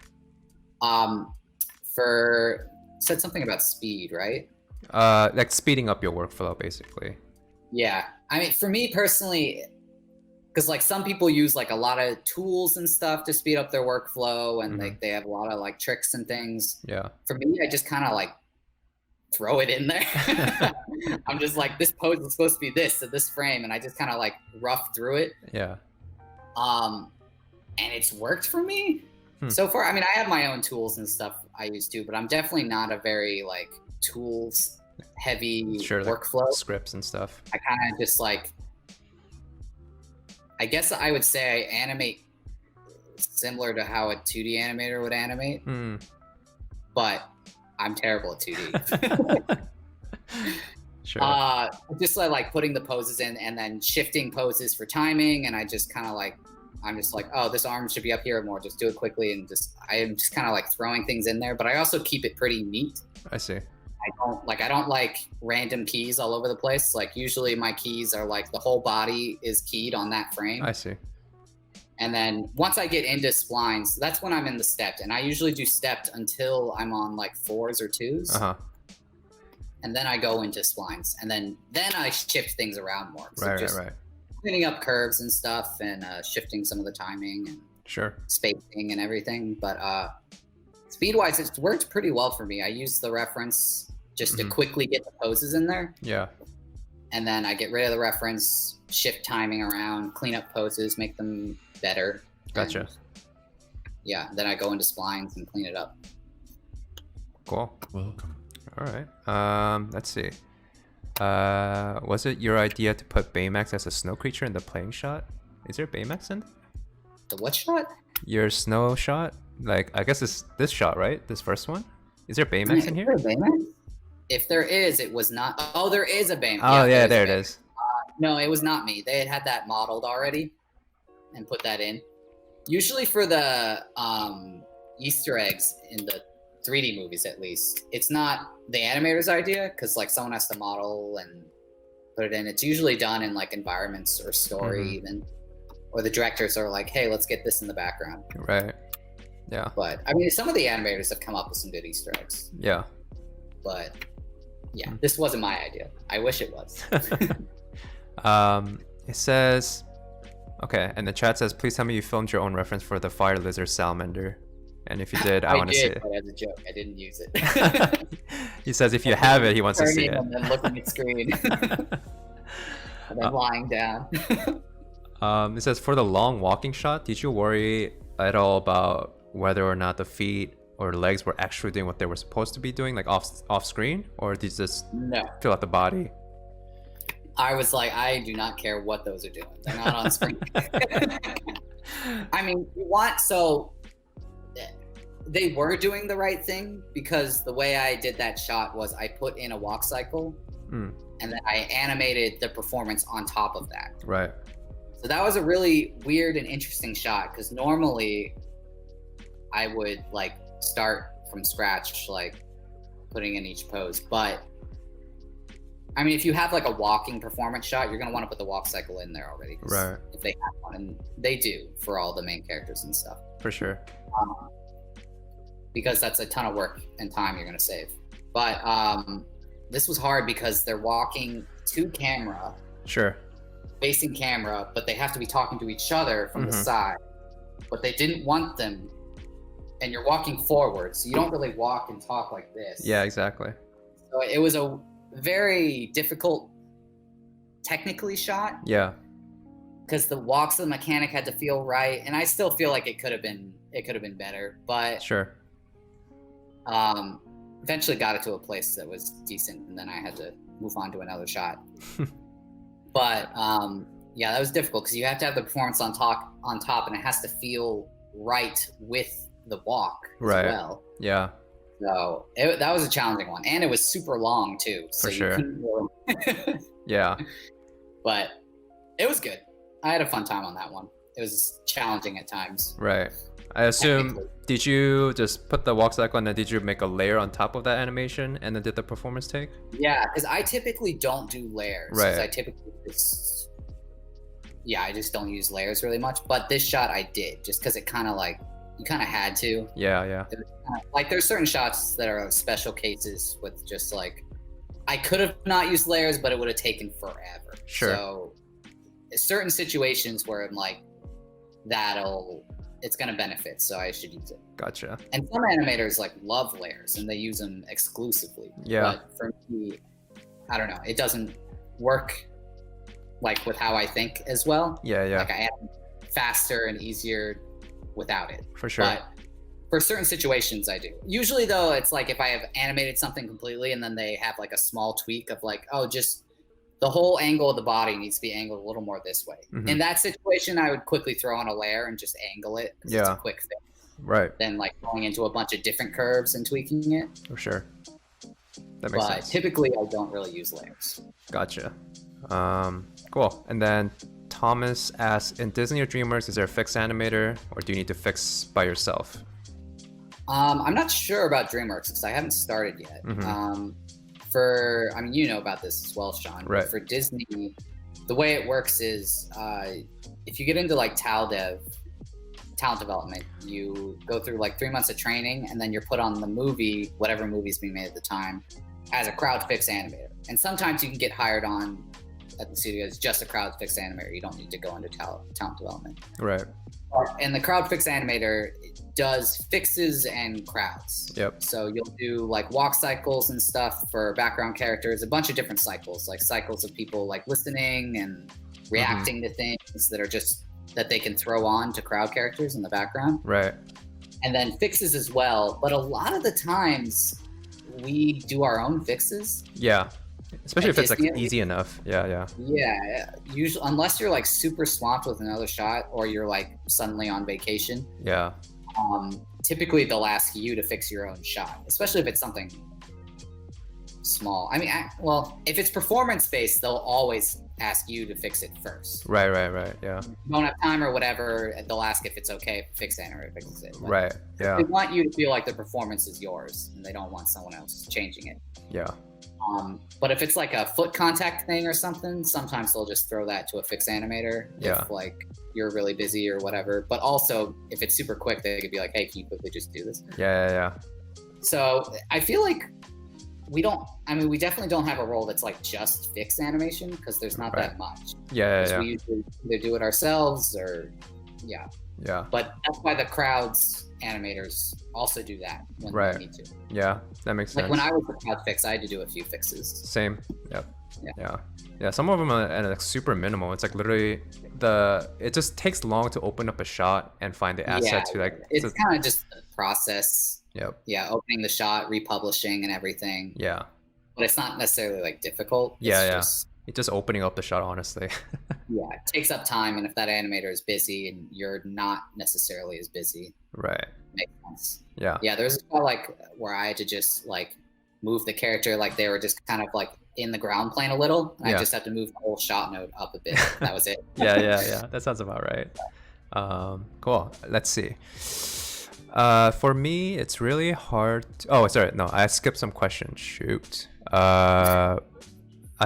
Said something about speed, right? Like speeding up your workflow, basically. Yeah. I mean, for me personally, because like some people use like a lot of tools and stuff to speed up their workflow and they have a lot of like tricks and things. Yeah. For me, I just kind of like throw it in there. I'm just like, this pose is supposed to be this at this frame, and I just kind of like rough through it. Yeah. And it's worked for me so far. I mean, I have my own tools and stuff I use too, but I'm definitely not a very like tools heavy workflow. Like scripts and stuff. I kind of just like, I guess I would say I animate similar to how a 2D animator would animate, but I'm terrible at 2D. Sure. Just like putting the poses in and then shifting poses for timing, and I just kind of like, I'm just like, oh, this arm should be up here more, just do it quickly, and I am just kind of like throwing things in there, but I also keep it pretty neat. I see. I don't like random keys all over the place. Like usually my keys are like the whole body is keyed on that frame. I see. And then once I get into splines, that's when I'm in the stepped. And I usually do stepped until I'm on like 4s or 2s. And then I go into splines. And then I shift things around more. So right. Cleaning up curves and stuff and shifting some of the timing and spacing and everything. But speed-wise, it's worked pretty well for me. I use the reference just to quickly get the poses in there. Yeah. And then I get rid of the reference, shift timing around, clean up poses, make them better. Gotcha. And, yeah, then I go into splines and clean it up. Cool. Welcome. All right. Let's see. Was it your idea to put Baymax as a snow creature in the playing shot? Is there Baymax in? The what shot? Your snow shot? Like, I guess it's this shot, right? This first one? Is there Baymax in here? If there is, it was not. Oh, there is a Baymax. Oh, yeah, there it is. No, it was not me. They had that modeled already and put that in. Usually for the Easter eggs in the 3D movies, at least, it's not the animator's idea because like someone has to model and put it in. It's usually done in like environments or story even, or the directors are like, hey, let's get this in the background. Right. Yeah. But I mean, some of the animators have come up with some good Easter eggs. Yeah. But yeah, this wasn't my idea. I wish it was. It says, okay, and the chat says, please tell me you filmed your own reference for the fire lizard salamander. And if you did, I want to see it. But as a joke, I didn't use it. He says if you have it, he wants to see it. And then looking at screen. And then lying down. It says, for the long walking shot, did you worry at all about whether or not the feet or legs were actually doing what they were supposed to be doing, like off screen? Or did you just fill out the body? I was like, I do not care what those are doing. They're not on screen. I mean, they were doing the right thing because the way I did that shot was I put in a walk cycle and then I animated the performance on top of that. Right. So that was a really weird and interesting shot because normally I would like start from scratch, like putting in each pose. But I mean, if you have like a walking performance shot, you're going to want to put the walk cycle in there already. Right. If they have one, and they do for all the main characters and stuff. For sure. Because that's a ton of work and time you're going to save. But this was hard because they're walking to camera. Sure. Facing camera, but they have to be talking to each other from the side. But they didn't want them, and you're walking forward, so you don't really walk and talk like this. Yeah, exactly. So it was a very difficult technically shot. Yeah. Because the walks of the mechanic had to feel right, and I still feel like it could have been better, but sure. Eventually got it to a place that was decent, and then I had to move on to another shot. But yeah, that was difficult because you have to have the performance on top, and it has to feel right with the walk as well. Yeah. So that was a challenging one, and it was super long too. So For sure. Yeah. But it was good. I had a fun time on that one. It was challenging at times. Right. I assume, did you just put the walk cycle and then did you make a layer on top of that animation and then did the performance take? Yeah, because I typically don't do layers. Right. I typically just, I just don't use layers really much. But this shot I did, just because it kind of like, you kind of had to. Yeah, yeah. Like there's certain shots that are special cases with just like, I could have not used layers, but it would have taken forever. Sure. So certain situations where I'm like, it's gonna benefit, so I should use it. Gotcha. And some animators like love layers and they use them exclusively. Yeah. But for me, I don't know. It doesn't work like with how I think as well. Yeah, yeah. Like I am faster and easier without it. For sure. But for certain situations, I do. Usually, though, it's like if I have animated something completely and then they have like a small tweak of like, oh, just the whole angle of the body needs to be angled a little more this way. Mhm. In that situation, I would quickly throw on a layer and just angle it because it's a quick fix. Right. Than like going into a bunch of different curves and tweaking it. For sure. That makes But sense. typically, I don't really use layers. Gotcha. Cool. And then Thomas asks, in Disney or Dreamworks, is there a fixed animator or do you need to fix by yourself? I'm not sure about Dreamworks because I haven't started yet. Mhm. I mean, you know about this as well, Sean. Right. For Disney, the way it works is if you get into like talent development, you go through like 3 months of training and then you're put on the movie, whatever movie's being made at the time, as a crowd fix animator. And sometimes you can get hired on at the studio as just a crowd fix animator. You don't need to go into talent development. Right. And the crowd fix animator does fixes and crowds. Yep. So you'll do like walk cycles and stuff for background characters, a bunch of different cycles, like cycles of people like listening and reacting to things that are just that they can throw on to crowd characters in the background. Right. And then fixes as well. But a lot of the times we do our own fixes. Yeah. Especially if it's like Disney, easy enough. Yeah, yeah. Yeah. Usually, unless you're like super swamped with another shot or you're like suddenly on vacation. Yeah. Typically they'll ask you to fix your own shot, especially if it's something small. I mean, if it's performance based, they'll always ask you to fix it first. Right. Yeah. If you don't have time or whatever, they'll ask if it's okay if fix animator fixes it. But Right. Yeah. they want you to feel like the performance is yours and they don't want someone else changing it. Yeah. But if it's like a foot contact thing or something, sometimes they'll just throw that to a fix animator if like you're really busy or whatever. But also if it's super quick, they could be like, hey, can you quickly just do this? Yeah. So I feel like we definitely don't have a role that's like just fix animation because there's not that much. Yeah. We usually either do it ourselves or yeah. But that's why the crowds animators also do that when they need to. Yeah, that makes sense. Like when I was a crowd fix, I had to do a few fixes. Same. Yep. Yeah. Some of them are like super minimal. It's like literally it just takes long to open up a shot and find the asset to like. It's kind of just the process. Yep. Yeah, opening the shot, republishing, and everything. Yeah. But it's not necessarily like difficult. It's just opening up the shot, honestly. Yeah, it takes up time, and if that animator is busy and you're not necessarily as busy, right? Makes sense. Yeah. Yeah, there's a spot like where I had to just like move the character like they were just kind of like in the ground plane a little. And I just had to move the whole shot node up a bit. That was it. Yeah. That sounds about right. Cool. Let's see. For me, it's really hard. Oh, sorry. No, I skipped some questions. Shoot. I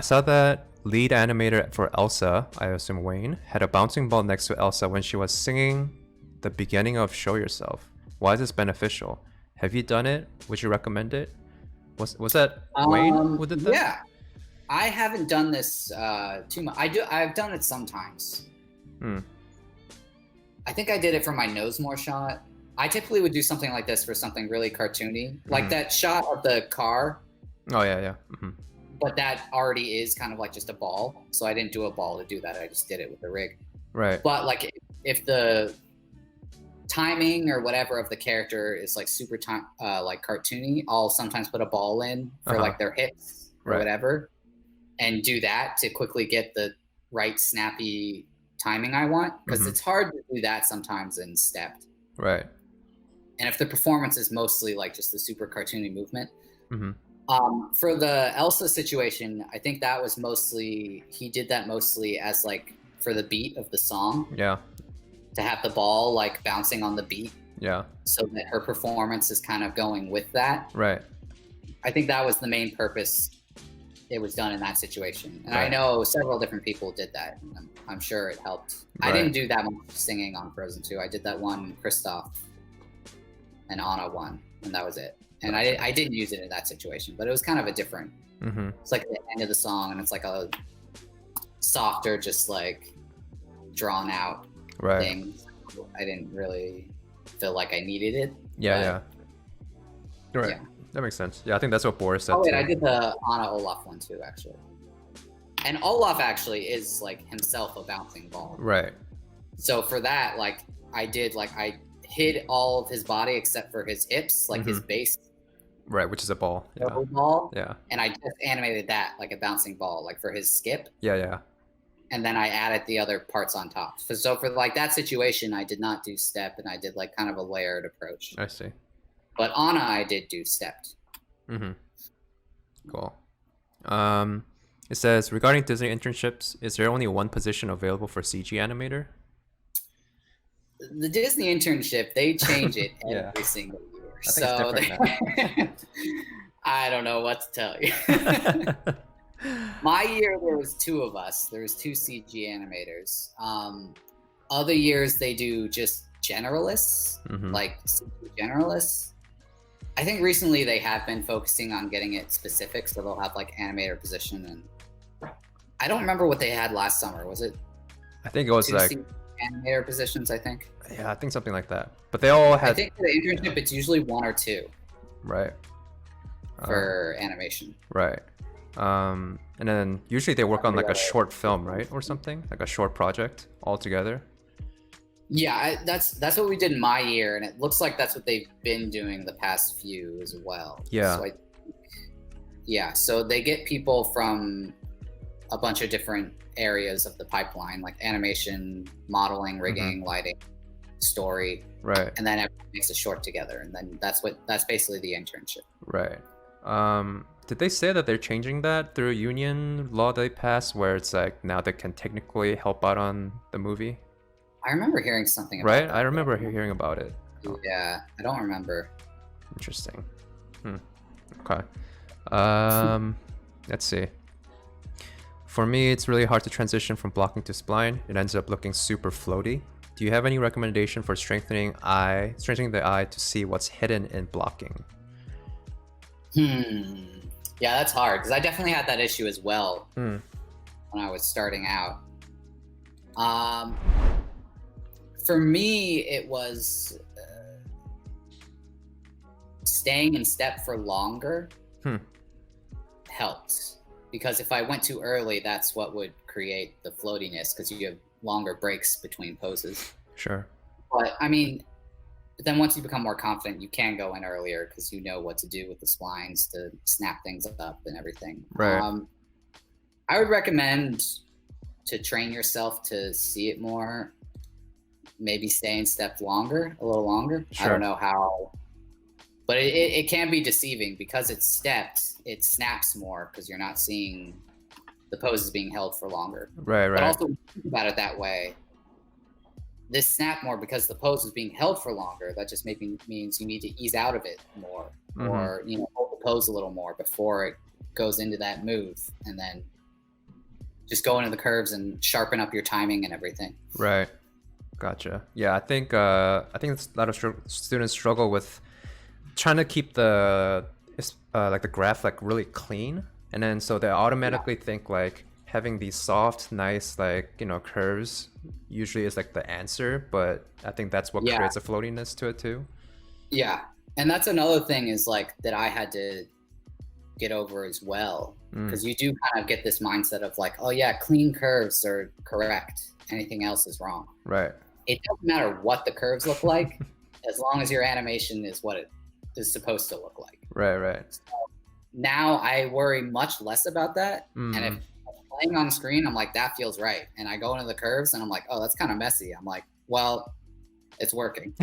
saw that lead animator for Elsa, I assume Wayne, had a bouncing ball next to Elsa when she was singing the beginning of Show Yourself. Why is this beneficial? Have you done it? Would you recommend it? Was that Wayne who did that? Yeah. I haven't done this too much. I've done it sometimes. I think I did it for my Nosemore shot. I typically would do something like this for something really cartoony. Like that shot of the car. Oh, yeah. But that already is kind of like just a ball. So I didn't do a ball to do that. I just did it with the rig. Right. But like if the timing or whatever of the character is like super like cartoony, I'll sometimes put a ball in for like their hips or whatever. and do that to quickly get the right snappy timing I want, because it's hard to do that sometimes in stepped. Right. And if the performance is mostly like just the super cartoony movement. For the Elsa situation, I think that was mostly, he did that mostly as like for the beat of the song. Yeah. To have the ball like bouncing on the beat. Yeah. So that her performance is kind of going with that. Right. I think that was the main purpose it was done in that situation. And Right. I know several different people did that. I'm sure it helped. I didn't do that much singing on Frozen 2. I did that one Kristoff and Anna one, and that was it. And I didn't use it in that situation, but it was kind of a different, it's like the end of the song, and it's like a softer, just like drawn out thing. I didn't really feel like I needed it. Yeah. Right. Yeah. That makes sense. Yeah, I think that's what Boris said. Oh wait, too. I did the Anna Olaf one too, actually. And Olaf actually is like himself a bouncing ball. Right. So for that, like I hid all of his body except for his hips, like his base. Right, which is a ball. Yeah. Ball. Yeah. And I just animated that like a bouncing ball, like for his skip. Yeah. And then I added the other parts on top. So for like that situation, I did not do step, and I did like kind of a layered approach. I see. But Anna, I did do stepped. Cool. It says, regarding Disney internships, is there only one position available for CG animator? The Disney internship, they change it Yeah. every single year. I think it's different now. I don't know what to tell you. My year, there was 2 of us. There was 2 CG animators. Other years, they do just generalists, like CG generalists. I think recently they have been focusing on getting it specific, so they'll have like animator position, and I don't remember what they had last summer. Was it? I think it was 2 like animator positions, I think. Yeah, I think something like that. But they all had. I think for the internship, it's usually 1 or 2. Right. For animation. Right. And then usually they work on like a short film, right, or something, like a short project all together. Yeah, that's what we did in my year, and it looks like that's what they've been doing the past few as well. Yeah. So so they get people from a bunch of different areas of the pipeline, like animation, modeling, rigging, lighting, story. Right. And then everyone makes a short together, and then that's basically the internship. Right. Did they say that they're changing that through a union law they passed, where it's like now they can technically help out on the movie? I remember hearing something about Right? that. I remember hearing about it. Yeah, I don't remember. Interesting. Okay. Let's see. For me, it's really hard to transition from blocking to spline. It ends up looking super floaty. Do you have any recommendation for strengthening the eye to see what's hidden in blocking? Yeah, that's hard, because I definitely had that issue as well when I was starting out. For me, it was staying in step for longer helped, because if I went too early, that's what would create the floatiness, because you have longer breaks between poses. Sure. But I mean, then once you become more confident, you can go in earlier because you know what to do with the splines to snap things up and everything. Right. I would recommend to train yourself to see it more. Maybe stay in step a little longer. Sure. I don't know how, but it can be deceiving because it's stepped. It snaps more because you're not seeing the poses being held for longer. Right. But also think about it that way. This snap more because the pose is being held for longer. That just maybe means you need to ease out of it more, or hold the pose a little more before it goes into that move, and then just go into the curves and sharpen up your timing and everything. Right. Gotcha. Yeah, I think a lot of students struggle with trying to keep the graph like really clean, and then so they automatically think like having these soft, nice curves usually is like the answer, but I think that's what creates a floatiness to it too. Yeah, and that's another thing is like that I had to get over as well, because you do kind of get this mindset of like, oh yeah, clean curves are correct, anything else is wrong. Right. It doesn't matter what the curves look like as long as your animation is what it is supposed to look like. Right. So now I worry much less about that. And if Mm. I'm playing on screen, I'm like, that feels right. And I go into the curves and I'm like, oh, that's kind of messy. I'm like, well, it's working.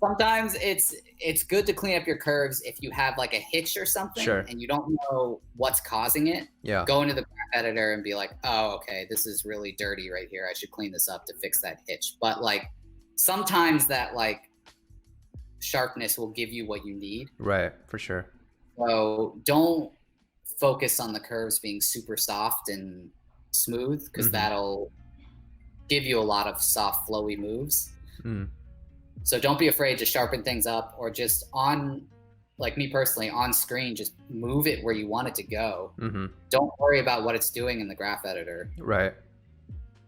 Sometimes it's good to clean up your curves if you have like a hitch or something Sure. and you don't know what's causing it. Yeah. Go into the graph editor and be like, oh, okay, this is really dirty right here. I should clean this up to fix that hitch. But like sometimes that like sharpness will give you what you need. Right, for sure. So don't focus on the curves being super soft and smooth because Mhm. that'll give you a lot of soft, flowy moves. Mm. So don't be afraid to sharpen things up or just on, like me personally, on screen, just move it where you want it to go. Mm-hmm. Don't worry about what it's doing in the graph editor Right.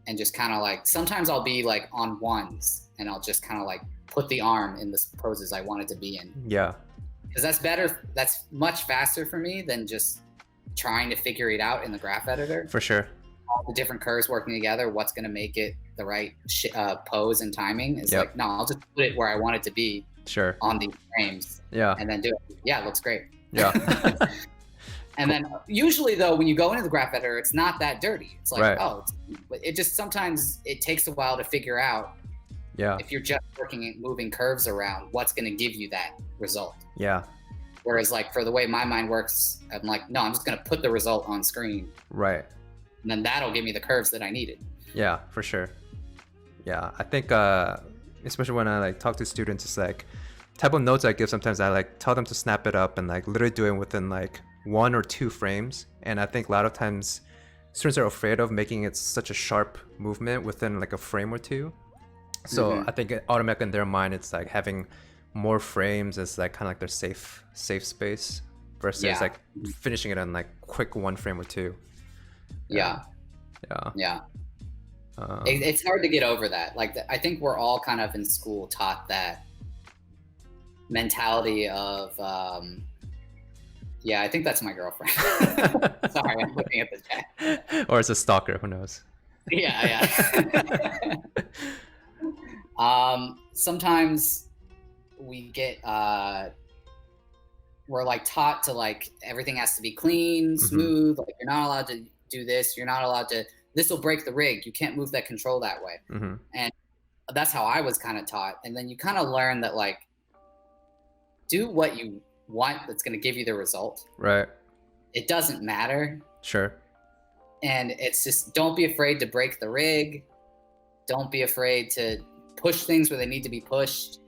and just kind of like, sometimes I'll be like on ones and I'll just kind of like put the arm in the poses I want it to be in. Yeah. Because that's better, that's much faster for me than just trying to figure it out in the graph editor. For sure. All the different curves working together, what's going to make it the right pose and timing is Yep. like, no, I'll just put it where I want it to be Sure. on these frames Yeah. and then do it. Yeah, it looks great. Yeah. And then usually though, when you go into the graph editor, it's not that dirty. It's like, Right. oh, it just sometimes it takes a while to figure out Yeah. if you're just working and moving curves around, what's going to give you that result. Yeah. Whereas like for the way my mind works, I'm like, no, I'm just going to put the result on screen Right. and then that'll give me the curves that I needed. Yeah, for sure. Yeah, I think especially when I like talk to students, it's like type of notes I give sometimes I like tell them to snap it up and like literally do it within like 1 or 2 frames. And I think a lot of times students are afraid of making it such a sharp movement within like a frame or 2. So Mhm. I think automatically in their mind it's like having more frames is like kind of like their safe space versus Yeah. like finishing it in like quick 1 frame or 2. Yeah. Yeah. Yeah. Um, It's hard to get over that. Like, I think we're all kind of in school taught that mentality of, yeah, I think that's my girlfriend. Sorry, I'm looking at the chat. or it's a stalker, who knows? Yeah, yeah. Sometimes we get, we're like taught to like, everything has to be clean, smooth. Like you're not allowed to do this. You're not allowed to, this will break the rig. You can't move that control that way. Mm-hmm. And that's how I was kind of taught. And then you kind of learn that like, do what you want that's going to give you the result. Right. It doesn't matter. Sure. And it's just, don't be afraid to break the rig. Don't be afraid to push things where they need to be pushed.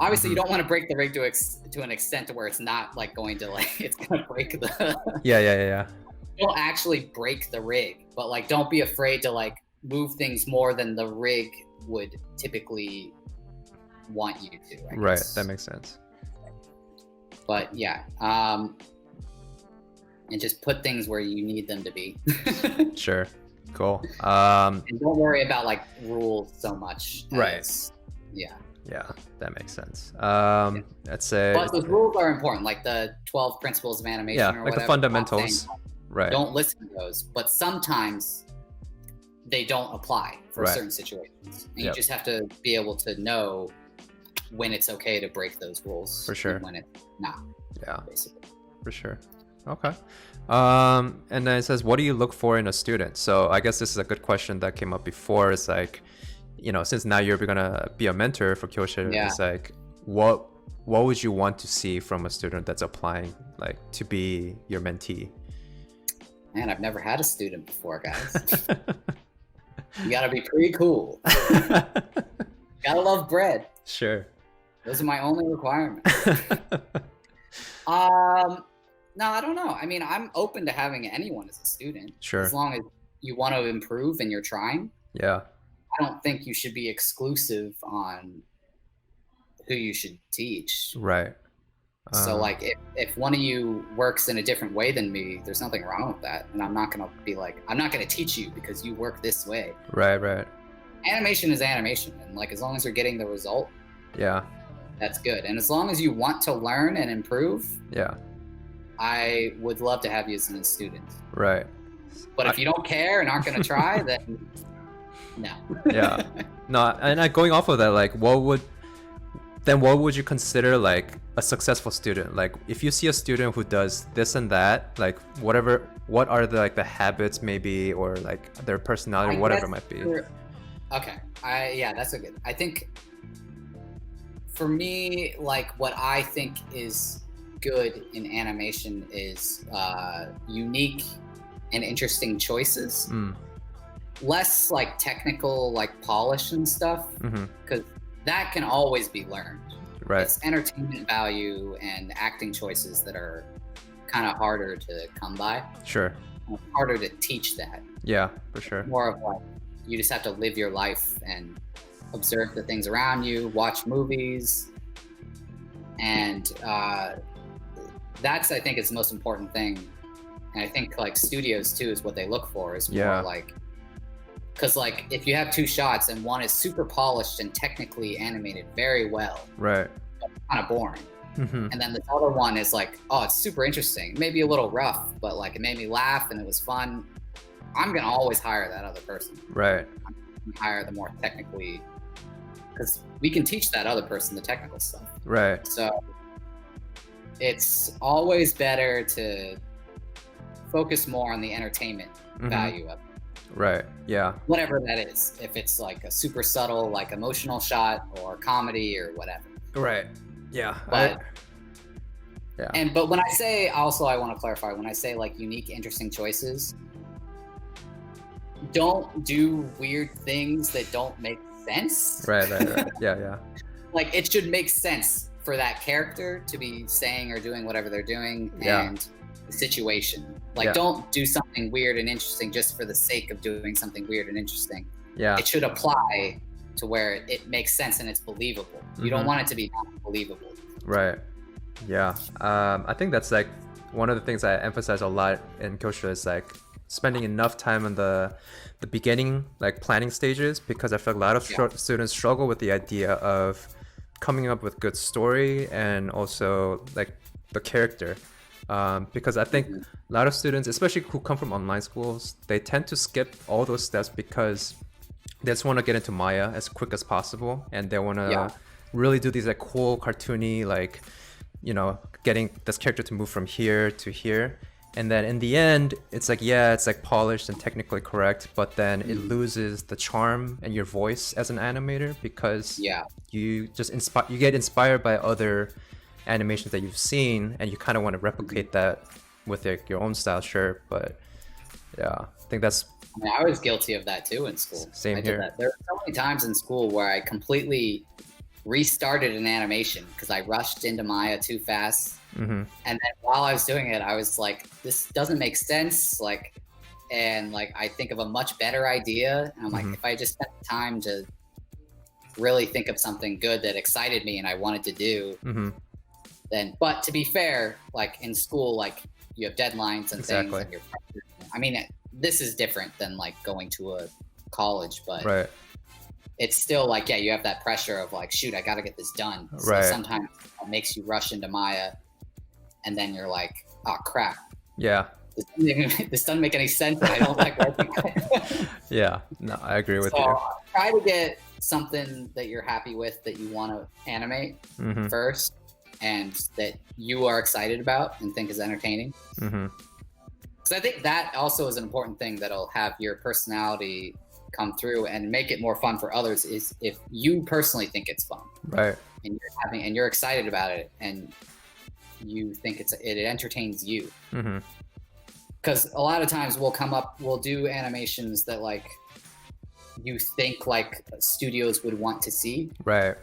Obviously, you don't want to break the rig to an extent to where it's not like going to like, it's going to break the... Yeah. Don't actually break the rig, but like, don't be afraid to like move things more than the rig would typically want you to. I Right. guess. That makes sense. But yeah, and just put things where you need them to be. Sure. Cool. And don't worry about like rules so much. Right. Yeah. Yeah, that makes sense. Let's say. But those rules are important, like the 12 principles of animation. Yeah, or like whatever. the fundamentals. Right. Don't listen to those, but sometimes they don't apply for Right. certain situations. And Yep. you just have to be able to know when it's okay to break those rules. For sure. And when it's not, Yeah, basically. for sure. Okay. And then it says, what do you look for in a student? So I guess this is a good question that came up before. It's like, you know, since now you're gonna be a mentor for KYOSIL, Yeah. it's like, what would you want to see from a student that's applying, like, to be your mentee? Man, I've never had a student before, guys. You gotta be pretty cool. Gotta love bread. Sure. Those are my only requirements. No, I don't know. I mean, I'm open to having anyone as a student. Sure. As long as you want to improve and you're trying. Yeah. I don't think you should be exclusive on who you should teach. Right. So like if one of you works in a different way than me, there's nothing wrong with that. And I'm not going to be like, I'm not going to teach you because you work this way. Right. Animation is animation. And like, as long as you're getting the result, Yeah. that's good. And as long as you want to learn and improve, Yeah. I would love to have you as a student. Right. But if you don't care and aren't going to try, then no. Yeah. No, and going off of that, like, what would you consider like a successful student? Like if you see a student who does this and that, like what are the like the habits maybe, or like their personality, whatever it might be? Okay, yeah, that's a good. I think for me, like what I think is good in animation is unique and interesting choices. Less like technical, like polish and stuff, because that can always be learned. Right. It's entertainment value and acting choices that are kind of harder to come by. Sure. Harder to teach that. Yeah, for sure. More of like you just have to live your life and observe the things around you, watch movies, and that's, I think, is the most important thing. And I think like studios too is what they look for, is more like, because like if you have two shots and one is super polished and technically animated very well, right, but kind of boring, and then the other one is like, oh, it's super interesting, maybe a little rough, but like it made me laugh and it was fun, I'm gonna always hire that other person. Right. I'm gonna hire the more technically, because we can teach that other person the technical stuff. Right. So it's always better to focus more on the entertainment value of it. Right. Yeah. Whatever that is. If it's like a super subtle, like emotional shot or comedy or whatever. Right. Yeah. But yeah. But when I say, also I want to clarify, when I say like unique, interesting choices, don't do weird things that don't make sense. Right. Yeah. Like it should make sense for that character to be saying or doing whatever they're doing, and the situation. Like don't do something weird and interesting just for the sake of doing something weird and interesting. Yeah. It should apply to where it makes sense and it's believable. You don't want it to be not believable. Right. Yeah. I think that's like one of the things I emphasize a lot in KYOSIL is like spending enough time in the beginning, like planning stages, because I feel like a lot of students struggle with the idea of coming up with good story and also like the character. Because I think a lot of students, especially who come from online schools, they tend to skip all those steps because they just want to get into Maya as quick as possible, and they want to really do these like cool cartoony, like, you know, getting this character to move from here to here, and then in the end it's like, yeah, it's like polished and technically correct, but then it loses the charm and your voice as an animator, because you just you get inspired by other animations that you've seen and you kind of want to replicate that with your own style. Sure, but yeah, I think that's, I mean, I was guilty of that too in school. Same I did here. That. There were so many times in school where I completely restarted an animation because I rushed into Maya too fast. And then while I was doing it, I was like, this doesn't make sense. Like, and like, I think of a much better idea. And I'm like, if I just spent the time to really think of something good that excited me and I wanted to do, then, but to be fair, like in school, like you have deadlines and things, and you're, I mean, this is different than like going to a college, but it's still like, you have that pressure of like, shoot, I got to get this done. So sometimes it makes you rush into Maya, and then you're like, oh crap. Yeah. This doesn't make any sense. I don't like working. Yeah, no, I agree with so you. Try to get something that you're happy with, that you want to animate first, and that you are excited about and think is entertaining. So I think that also is an important thing that'll have your personality come through and make it more fun for others, is if you personally think it's fun, right, and you're excited about it, and you think it entertains you. Because a lot of times we'll do animations that like you think like studios would want to see, right,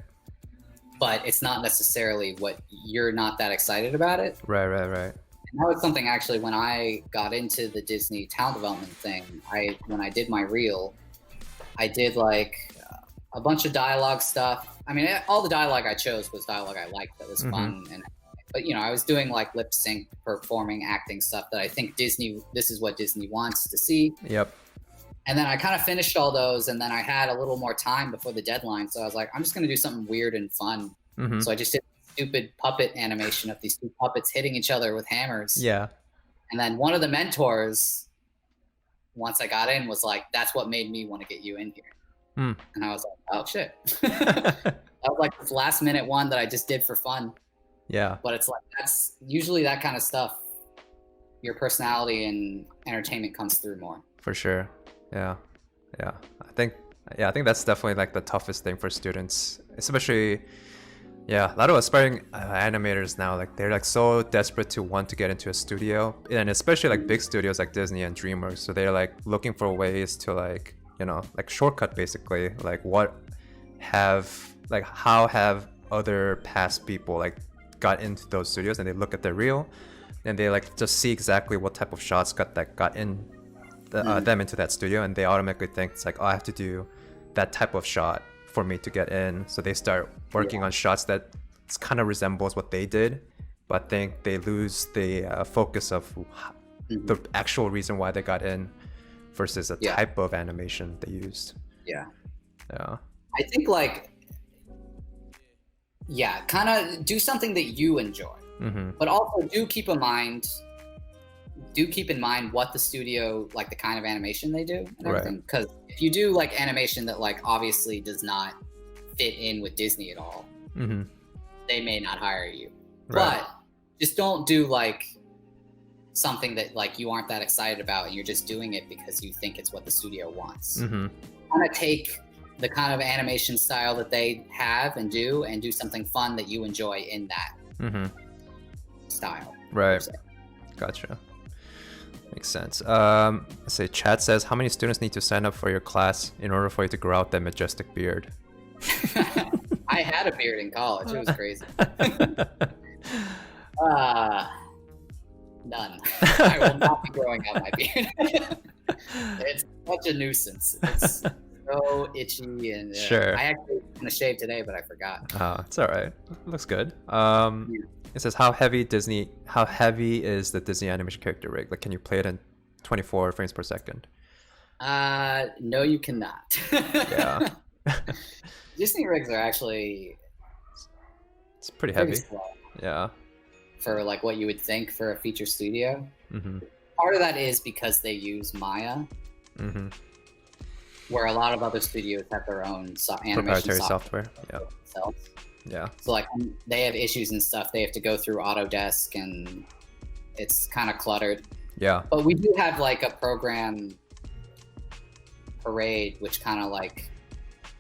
but it's not necessarily what you're not that excited about it. Right. And that was something actually when I got into the Disney talent development thing. When I did my reel, I did like a bunch of dialogue stuff. I mean, all the dialogue I chose was dialogue I liked, that was fun. But you know, I was doing like lip sync, performing, acting stuff that I think this is what Disney wants to see. Yep. And then I kind of finished all those, and then I had a little more time before the deadline. So I was like, I'm just going to do something weird and fun. So I just did a stupid puppet animation of these two puppets hitting each other with hammers. Yeah. And then one of the mentors, once I got in, was like, that's what made me want to get you in here. And I was like, oh shit. That was like this last minute one that I just did for fun. Yeah. But it's like that's usually that kind of stuff. Your personality and entertainment comes through more. For sure. Yeah. I think that's definitely like the toughest thing for students, especially. Yeah, a lot of aspiring animators now, like they're like so desperate to want to get into a studio, and especially like big studios like Disney and Dreamworks. So they're like looking for ways to like, you know, like shortcut basically, like how have other past people like got into those studios, and they look at the reel, and they like just see exactly what type of shots got in them into that studio, and they automatically think it's like, oh, I have to do that type of shot for me to get in. So they start working on shots that kind of resembles what they did, but I think they lose the focus of the actual reason why they got in versus the type of animation they used. Yeah. I think like, kind of do something that you enjoy, but also do keep in mind what the studio, like the kind of animation they do and everything. Because if you do like animation that like obviously does not fit in with Disney at all, they may not hire you. But just don't do like something that like you aren't that excited about and you're just doing it because you think it's what the studio wants. Kind of take the kind of animation style that they have and do something fun that you enjoy in that style. Right. Gotcha. Makes sense. Let's say chat says, how many students need to sign up for your class in order for you to grow out that majestic beard? I had a beard in college. It was crazy. None. I will not be growing out my beard. It's such a nuisance. It's so itchy and sure. I actually was gonna shave today, but I forgot. It's all right. Looks good. It says how heavy is the Disney animation character rig? Like, can you play it in 24 frames per second? No, you cannot. Yeah. Disney rigs are actually it's pretty heavy. Slow. Yeah. For like what you would think for a feature studio. Part of that is because they use Maya, where a lot of other studios have their own animation proprietary software. Yeah. So like when they have issues and stuff, they have to go through Autodesk, and it's kind of cluttered. Yeah. But we do have like a program, Parade, which kind of like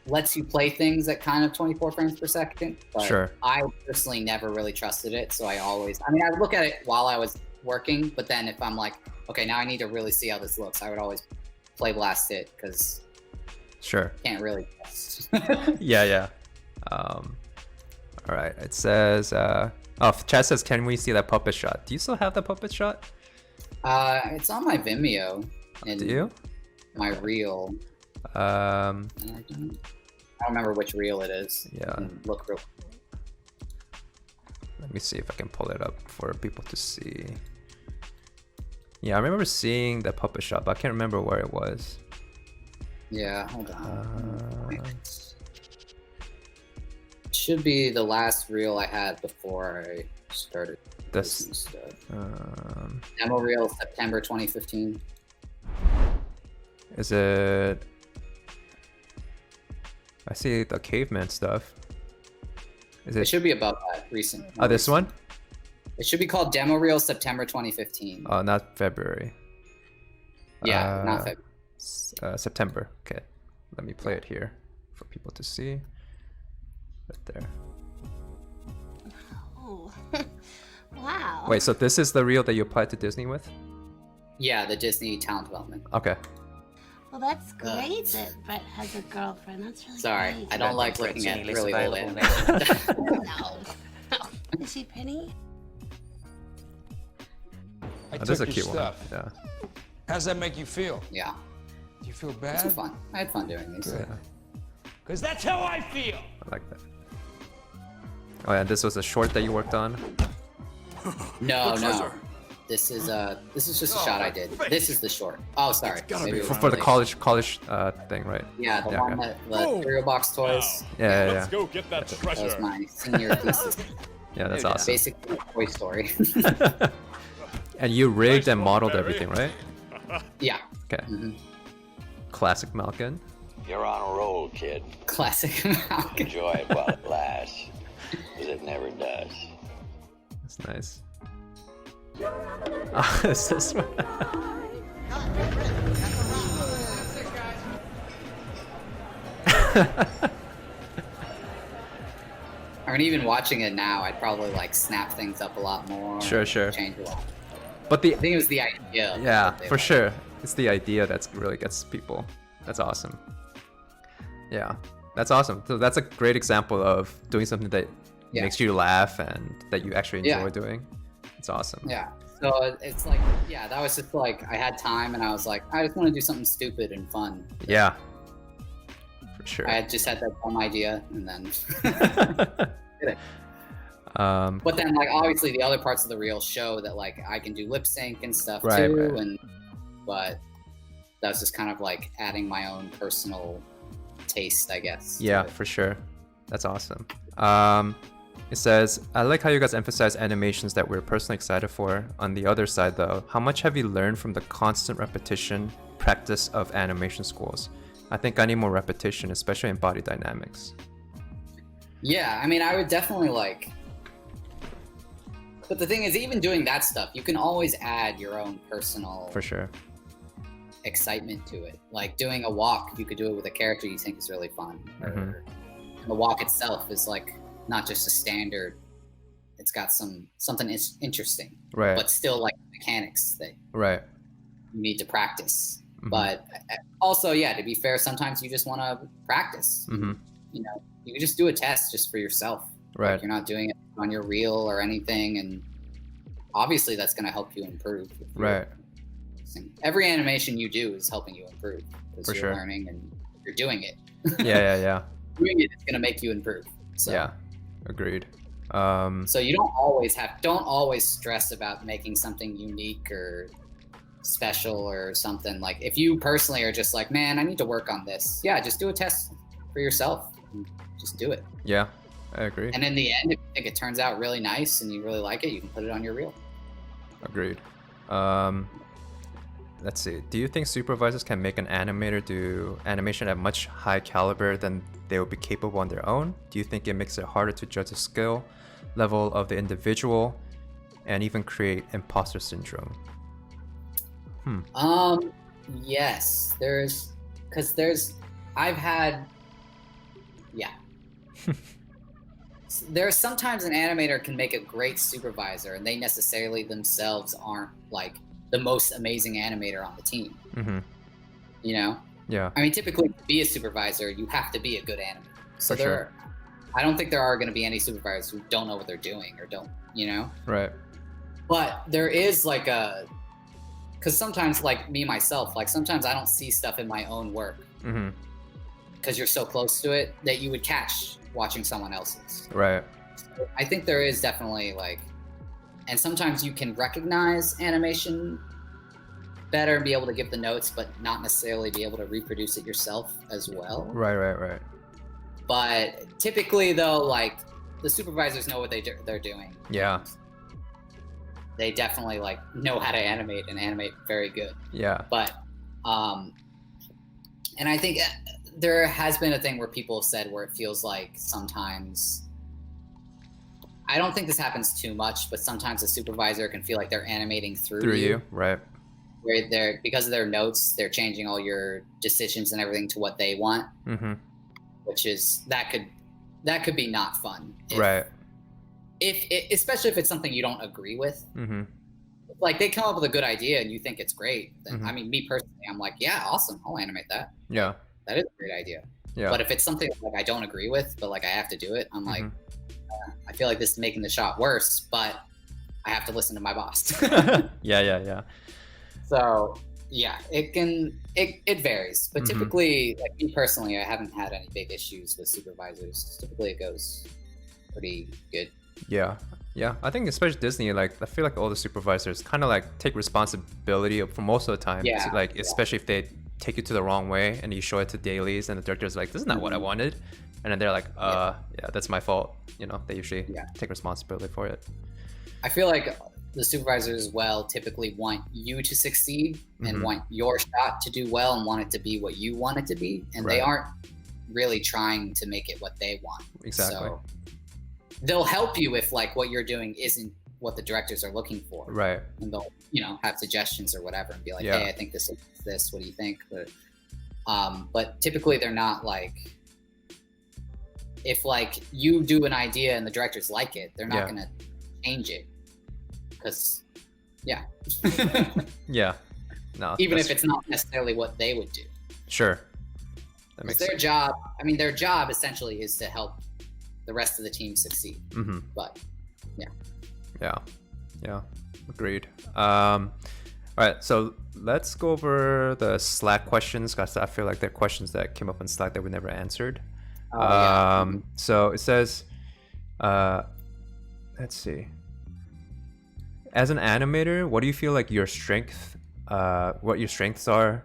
lets you play things at kind of 24 frames per second. But sure. I personally never really trusted it, so I would look at it while I was working, but then if I'm like, okay, now I need to really see how this looks, I would always play blast it because sure, can't really trust. Yeah. All right. It says, chat says, can we see that puppet shot? Do you still have the puppet shot? It's on my Vimeo. And do you? My reel. I don't remember which reel it is. Yeah. Look real. Let me see if I can pull it up for people to see. Yeah, I remember seeing the puppet shot, but I can't remember where it was. Yeah, hold on. It should be the last reel I had before I started this stuff. Demo reel, September 2015. Is it? I see the caveman stuff. Is it? It should be above that. Recent. Oh, this one? It should be called Demo Reel September 2015. Oh, not February. Yeah, not February. September. Okay. Let me play it here for people to see. Right there. Oh, wow. Wait, so this is the reel that you applied to Disney with? Yeah, the Disney Talent Development. Okay. Well, that's great that Brett has a girlfriend. That's really Sorry, great. I don't like looking at really old anime. No. Is she Penny? This is a cute one. Yeah. How's that make you feel? Yeah. Do you feel bad? It's fun. I had fun doing these. Yeah. Because that's how I feel. I like that. Oh yeah, this was a short that you worked on? No. This is just a shot I did. This is the short. Oh, sorry. For the college thing, right? Yeah, the one that the cereal box toys. Yeah. Let's go get that treasure. That was my senior thesis. Yeah, that's awesome. Basically, Toy Story. And you rigged and modeled everything, right? Yeah. Okay. Classic Malkin. You're on a roll, kid. Classic Malkin. Enjoy it while it lasts, because it never does. That's nice. Oh, is this one? I mean, even watching it now, I'd probably like snap things up a lot more. Sure. Change a lot. But the I think it was the idea. yeah, for sure. It's the idea that's really gets people. That's awesome. Yeah, that's awesome. So that's a great example of doing something that makes you laugh and that you actually enjoy doing. It's awesome. Yeah. So it's like, yeah, that was just like, I had time and I was like, I just want to do something stupid and fun. Yeah, for sure. I just had that dumb idea and then did it. But then like, obviously the other parts of the reel show that like I can do lip sync and stuff too. Right. But that's just kind of like adding my own personal taste, I guess. Yeah, for sure. That's awesome. It says, I like how you guys emphasize animations that we're personally excited for. On the other side though, how much have you learned from the constant repetition practice of animation schools? I think I need more repetition, especially in body dynamics. Yeah, I mean, I would definitely like, but the thing is, even doing that stuff, you can always add your own personal for sure excitement to it. Like doing a walk, you could do it with a character you think is really fun. Or the walk itself is like not just a standard, it's got something interesting, right? But still like mechanics that you need to practice. But also, yeah, to be fair, sometimes you just want to practice. You know, you can just do a test just for yourself. Right. Like you're not doing it on your reel or anything, and obviously that's going to help you improve. Right. Every animation you do is helping you improve because For you're sure. learning and you're doing it. Yeah. Doing it is going to make you improve. So. Yeah, agreed. So you don't always stress about making something unique or special or something. Like if you personally are just like, man, I need to work on this. Yeah, just do a test for yourself. And just do it. Yeah, I agree. And in the end, if you think it turns out really nice and you really like it, you can put it on your reel. Agreed. Let's see. Do you think supervisors can make an animator do animation at much high caliber than they would be capable on their own? Do you think it makes it harder to judge the skill level of the individual and even create imposter syndrome? Yes, there's sometimes an animator can make a great supervisor and they necessarily themselves aren't like the most amazing animator on the team. You know? Yeah. I mean, typically to be a supervisor, you have to be a good animator. So For sure. I don't think there are going to be any supervisors who don't know what they're doing or don't, you know? Right. But there is like because sometimes like me, myself, like sometimes I don't see stuff in my own work because you're so close to it that you would catch watching someone else's. Right. So I think there is definitely like, and sometimes you can recognize animation better and be able to give the notes, but not necessarily be able to reproduce it yourself as well. Right. But typically though, like the supervisors know what they're doing. Yeah. They definitely like know how to animate and animate very good. Yeah. But, and I think there has been a thing where people have said where it feels like sometimes, I don't think this happens too much, but sometimes a supervisor can feel like they're animating through you. Right. Where they're, because of their notes, they're changing all your decisions and everything to what they want, which is, that could be not fun. Right. Especially if it's something you don't agree with. Like they come up with a good idea and you think it's great, then I mean, me personally, I'm like, yeah, awesome, I'll animate that. Yeah. That is a great idea. Yeah. But if it's something like I don't agree with, but like I have to do it, I'm like, I feel like this is making the shot worse, but I have to listen to my boss. Yeah. So yeah, it varies, but typically, like me personally, I haven't had any big issues with supervisors. Typically it goes pretty good. Yeah. I think especially Disney, like I feel like all the supervisors kind of like take responsibility for most of the time. Yeah. So, like especially if they take you to the wrong way and you show it to dailies and the director's like, this is not what I wanted, and then they're like, yeah, that's my fault. You know, they usually take responsibility for it. I feel like the supervisors as well typically want you to succeed and want your shot to do well and want it to be what you want it to be, and they aren't really trying to make it what they want. Exactly. So they'll help you if like what you're doing isn't what the directors are looking for. Right. And they'll, have suggestions or whatever and be like, Yeah. hey, I think this is this. What do you think? But typically they're not like, if like you do an idea and the directors like it, they're not going to change it. Because, yeah. Yeah. No. Even if it's not necessarily what they would do. Sure. That Because makes their job, their job essentially is to help the rest of the team succeed. Mm-hmm. But, yeah. Yeah. Agreed. All right. So let's go over the Slack questions, because I feel like they're questions that came up in Slack that we never answered. So it says, let's see. As an animator, what do you feel like what your strengths are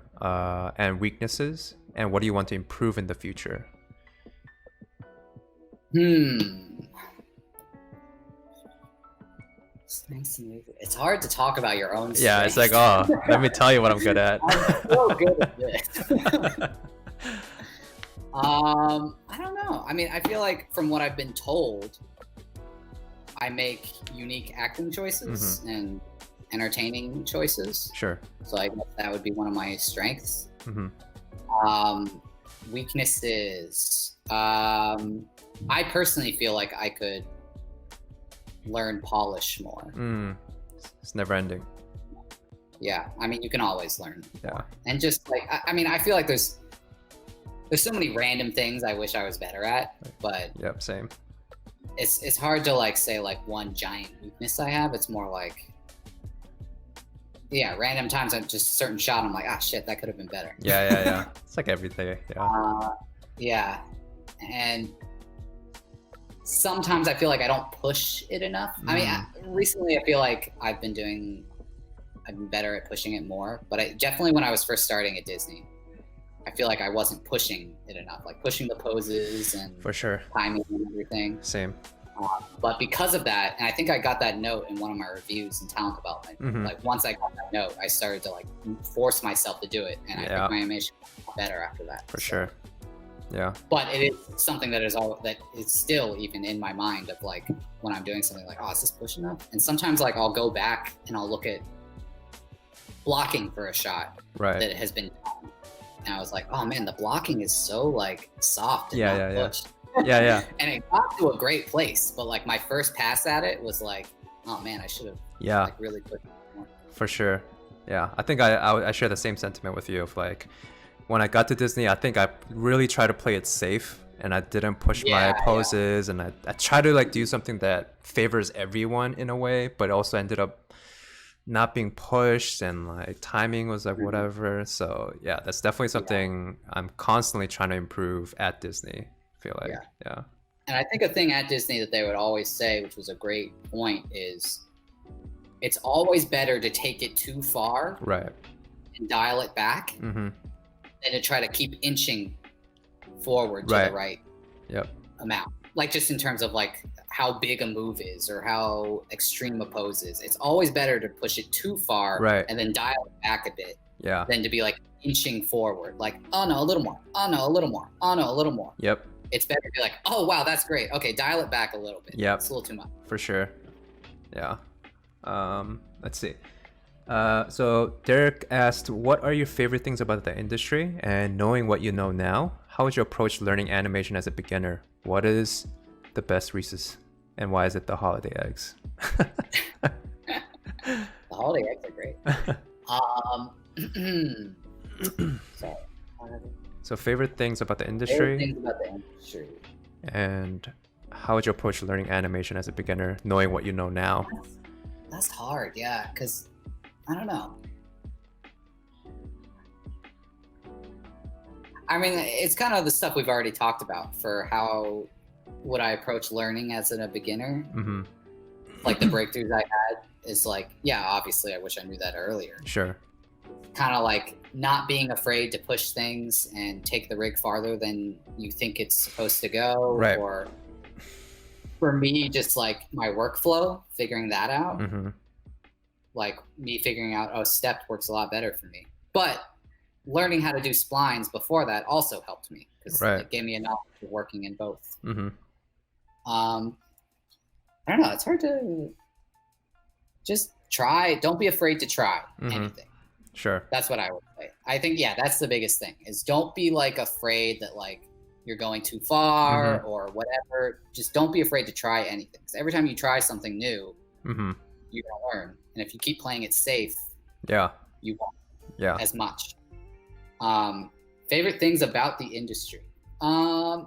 and weaknesses, and what do you want to improve in the future? It's hard to talk about your own. Yeah, it's like, let me tell you what I'm good at. I'm so good at this. I don't know. I feel like from what I've been told, I make unique acting choices and entertaining choices. Sure. So I guess that would be one of my strengths. Weaknesses. I personally feel like I could learn polish more. It's never ending. Yeah, you can always learn. Yeah. And just like, I feel like there's so many random things I wish I was better at, but yep, same. It's hard to like say like one giant weakness I have. It's more like, random times I'm just a certain shot. I'm like, shit, that could have been better. Yeah. It's like everything. Yeah. Yeah, and sometimes I feel like I don't push it enough. Recently I feel like I've been better at pushing it more, but definitely when I was first starting at Disney, I feel like I wasn't pushing it enough, like pushing the poses and for sure timing and everything. Same. But because of that, and I think I got that note in one of my reviews in talent development. Like once I got that note, I started to like force myself to do it, and I think my animation got better after that. For sure. Yeah. But it is something that is still even in my mind of like when I'm doing something like, is this push enough? And sometimes like I'll go back and I'll look at blocking for a shot that has been done. And I was like, oh man, the blocking is so like soft and not pushed. Yeah. And it got to a great place, but like my first pass at it was like, oh man, I should have like really pushed it more. For sure. Yeah. I think I share the same sentiment with you of like, when I got to Disney, I think I really tried to play it safe, and I didn't push my poses, and I tried to like do something that favors everyone in a way, but also ended up not being pushed, and like timing was like whatever. So yeah, that's definitely something I'm constantly trying to improve at Disney. I feel like yeah. And I think a thing at Disney that they would always say, which was a great point, is it's always better to take it too far, right, and dial it back. And to try to keep inching forward to the right amount. Like just in terms of like how big a move is or how extreme a pose is. It's always better to push it too far and then dial it back a bit than to be like inching forward. Like, oh no, a little more. Oh no, a little more. Oh no, a little more. Yep. It's better to be like, oh wow, that's great. Okay, dial it back a little bit. Yep. It's a little too much. For sure. Yeah. Let's see. So Derek asked, what are your favorite things about the industry? And knowing what you know now, how would you approach learning animation as a beginner? What is the best Reese's? And why is it the holiday eggs? The holiday eggs are great. So favorite things about the industry? Favorite things about the industry. And how would you approach learning animation as a beginner, knowing what you know now? That's hard, yeah, because I don't know. It's kind of the stuff we've already talked about for how would I approach learning as a beginner. Like the breakthroughs I had is like, obviously I wish I knew that earlier. Sure. Kind of like not being afraid to push things and take the rig farther than you think it's supposed to go. Right. Or for me, just like my workflow, figuring that out. Like me figuring out, step works a lot better for me. But learning how to do splines before that also helped me because it gave me a knowledge of working in both. I don't know. It's hard to just try. Don't be afraid to try anything. Sure. That's what I would say. I think, yeah, that's the biggest thing is don't be like afraid that like you're going too far or whatever. Just don't be afraid to try anything. 'Cause every time you try something new, you're going to learn. And if you keep playing it safe, you won't as much. Favorite things about the industry. I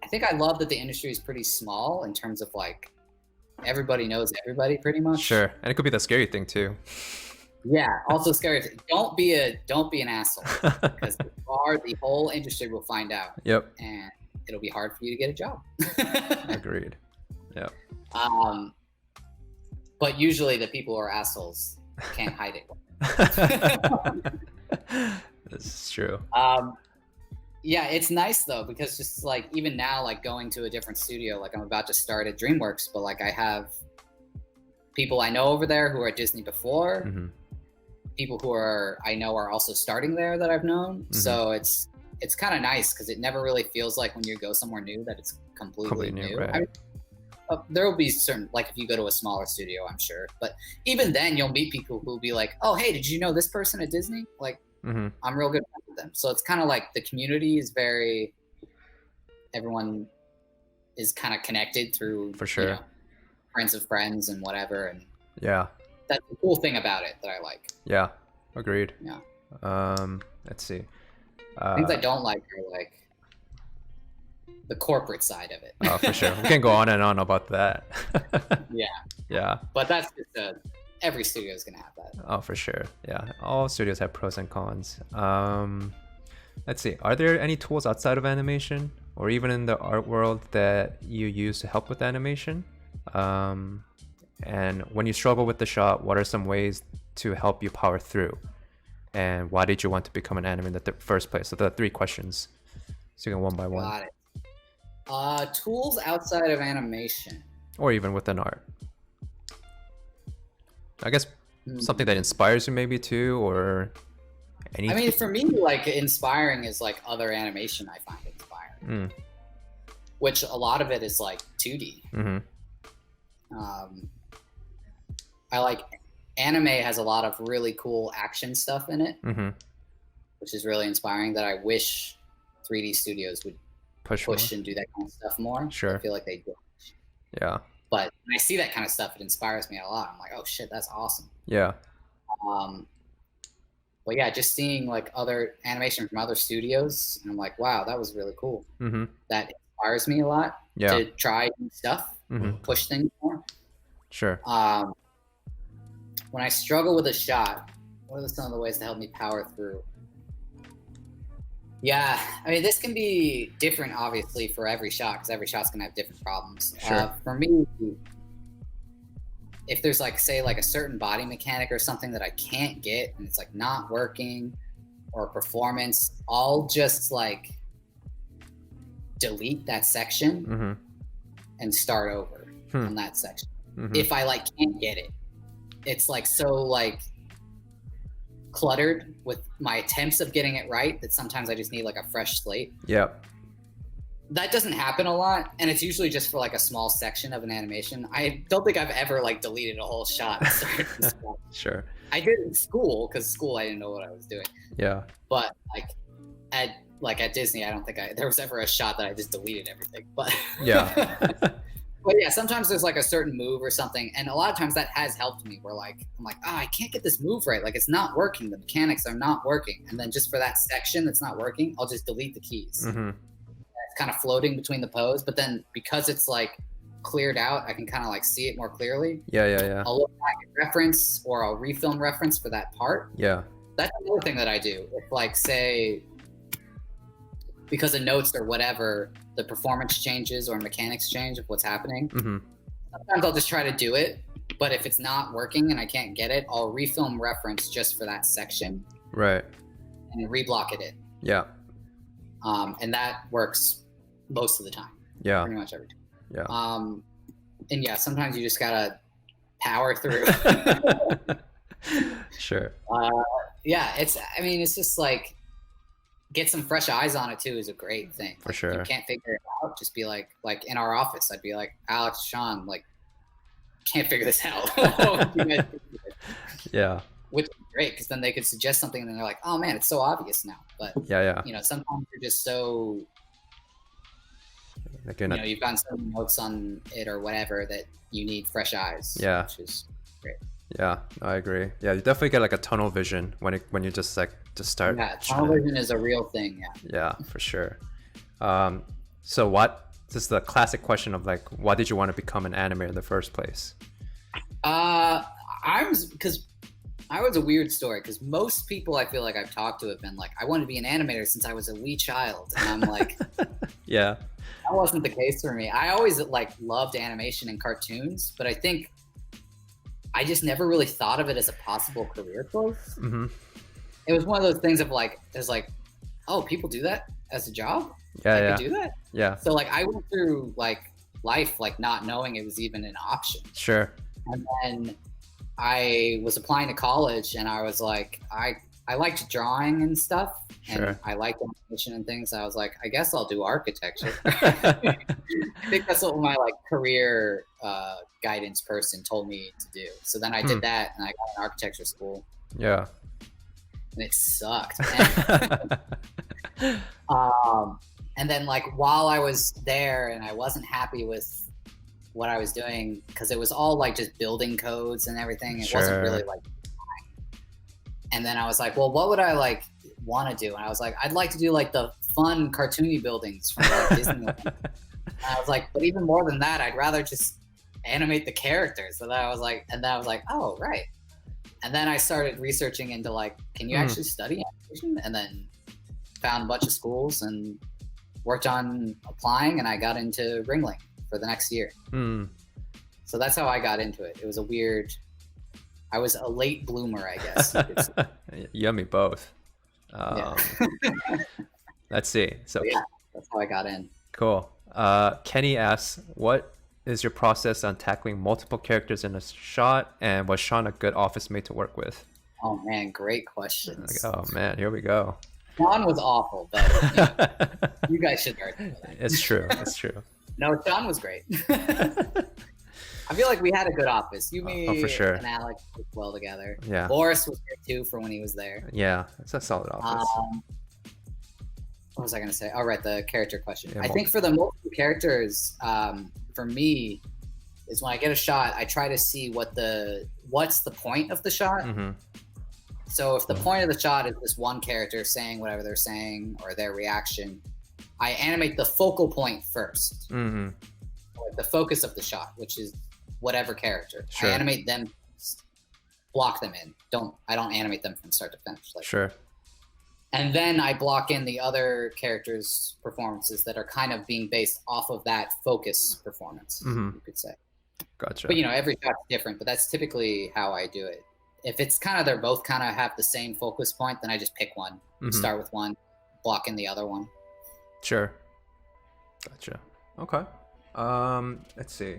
think I love that the industry is pretty small in terms of like everybody knows everybody pretty much. Sure. And it could be the scary thing too. Yeah, also scary. Don't be an asshole because the whole industry will find out. Yep. And it'll be hard for you to get a job. Agreed. Yep. But usually the people who are assholes can't hide it. This is true. Yeah, it's nice though because just like even now, like going to a different studio, like I'm about to start at Dreamworks, but like I have people I know over there who are at Disney before. People who I know are also starting there that I've known. So it's kind of nice because it never really feels like when you go somewhere new that it's completely new. Right. I mean, there will be certain, like if you go to a smaller studio, I'm sure. But even then you'll meet people who'll be like, oh, hey, did you know this person at Disney? Like I'm real good friends with them. So it's kind of like the community is everyone is kind of connected through for sure. You know, friends of friends and whatever. And yeah. That's the cool thing about it that I like. Yeah, agreed. Yeah. Let's see. Things I don't like are like the corporate side of it. Oh, for sure. We can go on and on about that. Yeah. Yeah. But that's just every studio is gonna have that. Oh, for sure. Yeah. All studios have pros and cons. Let's see. Are there any tools outside of animation or even in the art world that you use to help with animation? And when you struggle with the shot, what are some ways to help you power through? And why did you want to become an animator in the first place? So the 3 questions. So you can one by one. Got it. Tools outside of animation. Or even within art. I guess something that inspires you maybe too, or anything. I mean, for me, like inspiring is like other animation I find inspiring. Which a lot of it is like 2D. I like anime has a lot of really cool action stuff in it, which is really inspiring that I wish 3D studios would push and do that kind of stuff more. Sure. I feel like they do. Yeah. But when I see that kind of stuff, it inspires me a lot. I'm like, oh shit, that's awesome. Yeah. But yeah, just seeing like other animation from other studios, and I'm like, wow, that was really cool. That inspires me a lot to try new stuff, push things more. Sure. When I struggle with a shot, what are some of the ways to help me power through? Yeah, I mean, this can be different, obviously, for every shot, because every shot's going to have different problems. Sure. For me, if there's, like, say, like a certain body mechanic or something that I can't get, and it's, like, not working, or performance, I'll just, like, delete that section and start over on that section. If I, like, can't get it. It's, like, so, like, cluttered with my attempts of getting it right that sometimes I just need like a fresh slate. Yep. That doesn't happen a lot, and it's usually just for like a small section of an animation. I don't think I've ever like deleted a whole shot. Sure. I did in school because school I didn't know what I was doing. Yeah. But at Disney, I don't think there was ever a shot that I just deleted everything. But yeah. But yeah, sometimes there's like a certain move or something, and a lot of times that has helped me where like I'm like, oh, I can't get this move right, like it's not working, the mechanics are not working, and then just for that section that's not working, I'll just delete the keys. It's kind of floating between the pose, but then because it's like cleared out, I can kind of like see it more clearly. Yeah. I'll look back at reference, or I'll refilm reference for that part. Yeah. That's another thing that I do. If like say because of notes or whatever, the performance changes or mechanics change of what's happening. Sometimes I'll just try to do it, but if it's not working and I can't get it, I'll refilm reference just for that section. Right. And reblock it in. Yeah. And that works most of the time. Yeah. Pretty much every time. Yeah. And yeah, sometimes you just gotta power through. Sure. Yeah, it's just like, get some fresh eyes on it too is a great thing. For sure. If you can't figure it out, just be like in our office, I'd be like, Alex, Sean, like, can't figure this out. What would you guys do?" Yeah. Which is great, because then they could suggest something and then they're like, oh man, it's so obvious now. But Yeah. you know, sometimes you're just so, Like you know, you've gotten so many notes on it or whatever that you need fresh eyes. Yeah. Which is great. Yeah, I agree. Yeah, you definitely get like a tunnel vision when you just start. Yeah, tunnel vision is a real thing. Yeah. Yeah, for sure. So this is the classic question of like, why did you want to become an animator in the first place? Because I was a weird story, because most people I feel like I've talked to have been like, I wanted to be an animator since I was a wee child. And I'm like, Yeah. that wasn't the case for me. I always like loved animation and cartoons, but I think I just never really thought of it as a possible career choice. Mm-hmm. It was one of those things of like, there's like, oh, people do that as a job? Yeah, I yeah. could do that? Yeah. So like I went through like life like not knowing it was even an option. Sure. And then I was applying to college and I was like, I liked drawing and stuff, and Sure. I liked animation and things. I was like, I guess I'll do architecture. I think that's what my like career guidance person told me to do. So then I did that, and I got an architecture school, Yeah. and it sucked. And then like while I was there, and I wasn't happy with what I was doing, because it was all like just building codes and everything. It wasn't really like. And then I was like, well, what would I like want to do? And I was like, I'd like to do like the fun cartoony buildings from like Disneyland. And I was like, but even more than that, I'd rather just animate the characters. So then I was like, oh, right. And then I started researching into like, can you actually study animation? And then found a bunch of schools and worked on applying, and I got into Ringling for the next year. So that's how I got into it. It was I was a late bloomer, I guess. You could say. Yummy both. Yeah. Let's see. So yeah, that's how I got in. Cool. Kenny asks, what is your process on tackling multiple characters in a shot, and was Sean a good office mate to work with? Oh man, great questions. Oh man, here we go. Sean was awful, but you guys should learn. It's true. It's true. No, Sean was great. I feel like we had a good office. You, me, for sure. and Alex worked well together. Yeah. Boris was there too for when he was there. Yeah, it's a solid office. What was I going to say? Oh, right, the character question. Yeah, I think for the multiple characters, for me, is when I get a shot, I try to see what's the point of the shot. So if the point of the shot is this one character saying whatever they're saying or their reaction, I animate the focal point first. Like the focus of the shot, which is whatever character. Sure. I animate them, block them in. I don't animate them from start to finish. Like, Sure. and then I block in the other characters' performances that are kind of being based off of that focus performance, you could say. Gotcha. But every shot's different, but that's typically how I do it. If it's kind of, they're both kind of have the same focus point, then I just pick one, start with one, block in the other one. Sure. Gotcha. Okay. Let's see.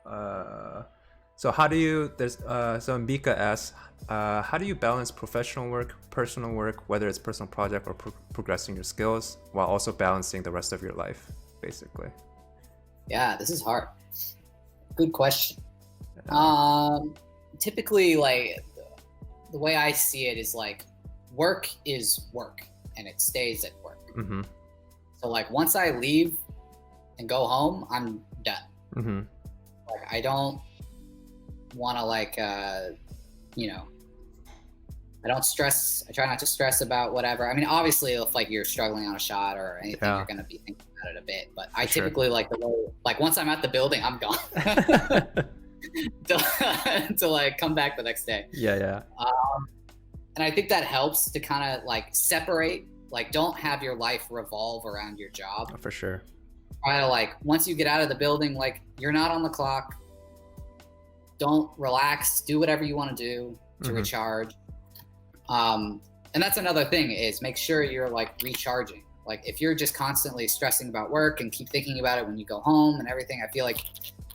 So how do you, so Mbika asks, how do you balance professional work, personal work, whether it's personal project or progressing your skills, while also balancing the rest of your life, basically? Yeah, this is hard. Good question. Typically, like, the way I see it is like, work is work, and it stays at work. So like, once I leave and go home, I'm done. Like, I don't want to like, I don't stress. I try not to stress about whatever. I mean, obviously, if like you're struggling on a shot or anything, you're going to be thinking about it a bit. But I typically like the way, like once I'm at the building, I'm gone to like come back the next day. Yeah. And I think that helps to kind of like separate. Like, don't have your life revolve around your job. For sure. Try to like, once you get out of the building, like you're not on the clock. Don't relax. Do whatever you want to do to recharge. And that's another thing is make sure you're like recharging. Like if you're just constantly stressing about work and keep thinking about it when you go home and everything, I feel like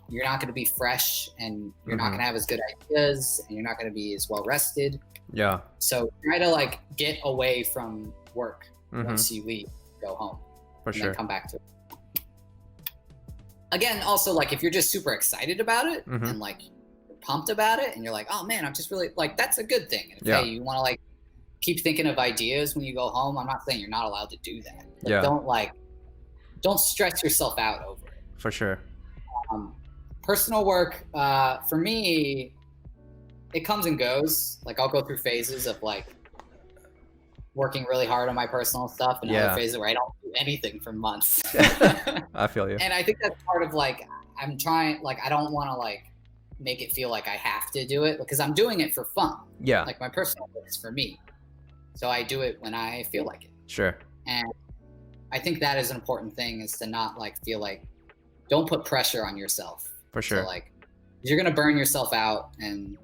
you're not going to be fresh and you're not going to have as good ideas and you're not going to be as well rested. Yeah. So try to like get away from work once you leave, go home, For sure. then come back to it. Again, also like if you're just super excited about it and like pumped about it and you're like, oh man, I'm just really like, that's a good thing. And if hey, you want to like keep thinking of ideas when you go home, I'm not saying you're not allowed to do that. But don't stress yourself out over it. For sure. Personal work, for me, it comes and goes. Like I'll go through phases of like working really hard on my personal stuff and other phases where I don't do anything for months. I feel you. And I think that's part of like, I'm trying, like, I don't want to like make it feel like I have to do it because I'm doing it for fun. Yeah. Like my personal work is for me. So I do it when I feel like it. Sure. And I think that is an important thing, is to not like feel like, don't put pressure on yourself. For sure. So like, you're going to burn yourself out. And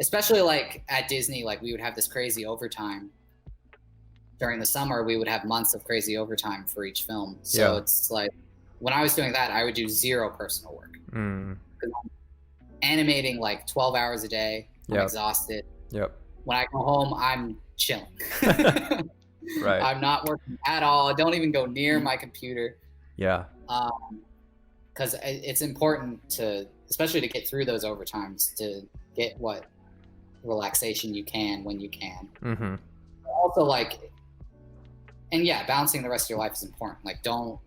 especially like at Disney, like we would have this crazy overtime. During the summer, we would have months of crazy overtime for each film. So it's like, when I was doing that, I would do zero personal work. I'm animating like 12 hours a day. I'm exhausted. When I go home, I'm chilling. Right. I'm not working at all. I don't even go near my computer. Yeah. Because it's important to, especially to get through those overtimes, to get what relaxation you can when you can. Also, like, and yeah, balancing the rest of your life is important. Like, don't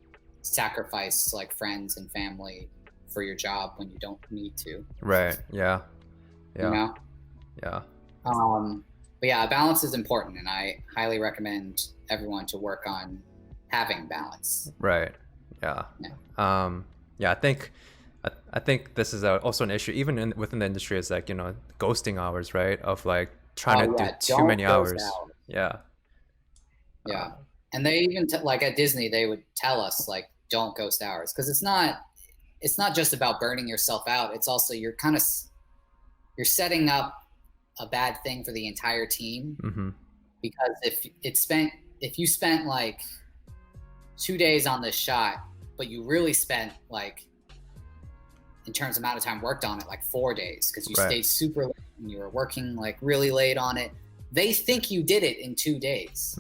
sacrifice like friends and family for your job when you don't need to. Right. Yeah. You know? Yeah. But yeah, balance is important, and I highly recommend everyone to work on having balance. Right. Yeah. Yeah. I think this is also an issue even within the industry, is like, you know, ghosting hours, right? Of like trying to do too many hours. Yeah. And they even like at Disney, they would tell us like, don't ghost hours, because it's not just about burning yourself out. It's also you're setting up a bad thing for the entire team. Because if you spent like 2 days on this shot, but you really spent like, in terms of amount of time worked on it, like 4 days, because you stayed super late and you were working like really late on it, they think you did it in 2 days.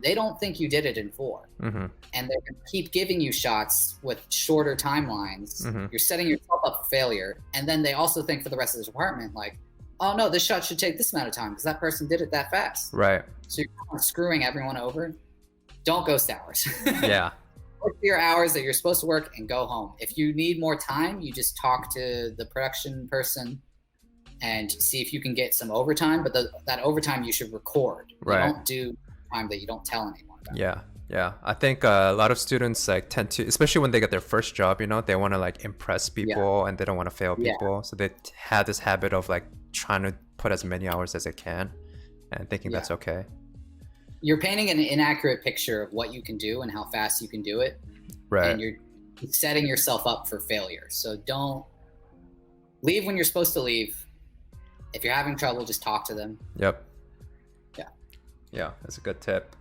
They don't think you did it in 4. And they're going to keep giving you shots with shorter timelines. You're setting yourself up for failure. And then they also think for the rest of the department, like, oh no, this shot should take this amount of time because that person did it that fast. Right. So you're kind of screwing everyone over. Don't ghost hours. Yeah. Work your hours that you're supposed to work and go home. If you need more time, you just talk to the production person and see if you can get some overtime. But that overtime you should record. Right. You don't do time that you don't tell anyone about. Yeah. I think a lot of students like tend to, especially when they get their first job, you know, they want to like impress people and they don't want to fail people. So they have this habit of like trying to put as many hours as they can and thinking that's okay. You're painting an inaccurate picture of what you can do and how fast you can do it. Right. And you're setting yourself up for failure. So don't leave when you're supposed to leave. If you're having trouble, just talk to them. Yep. Yeah, that's a good tip.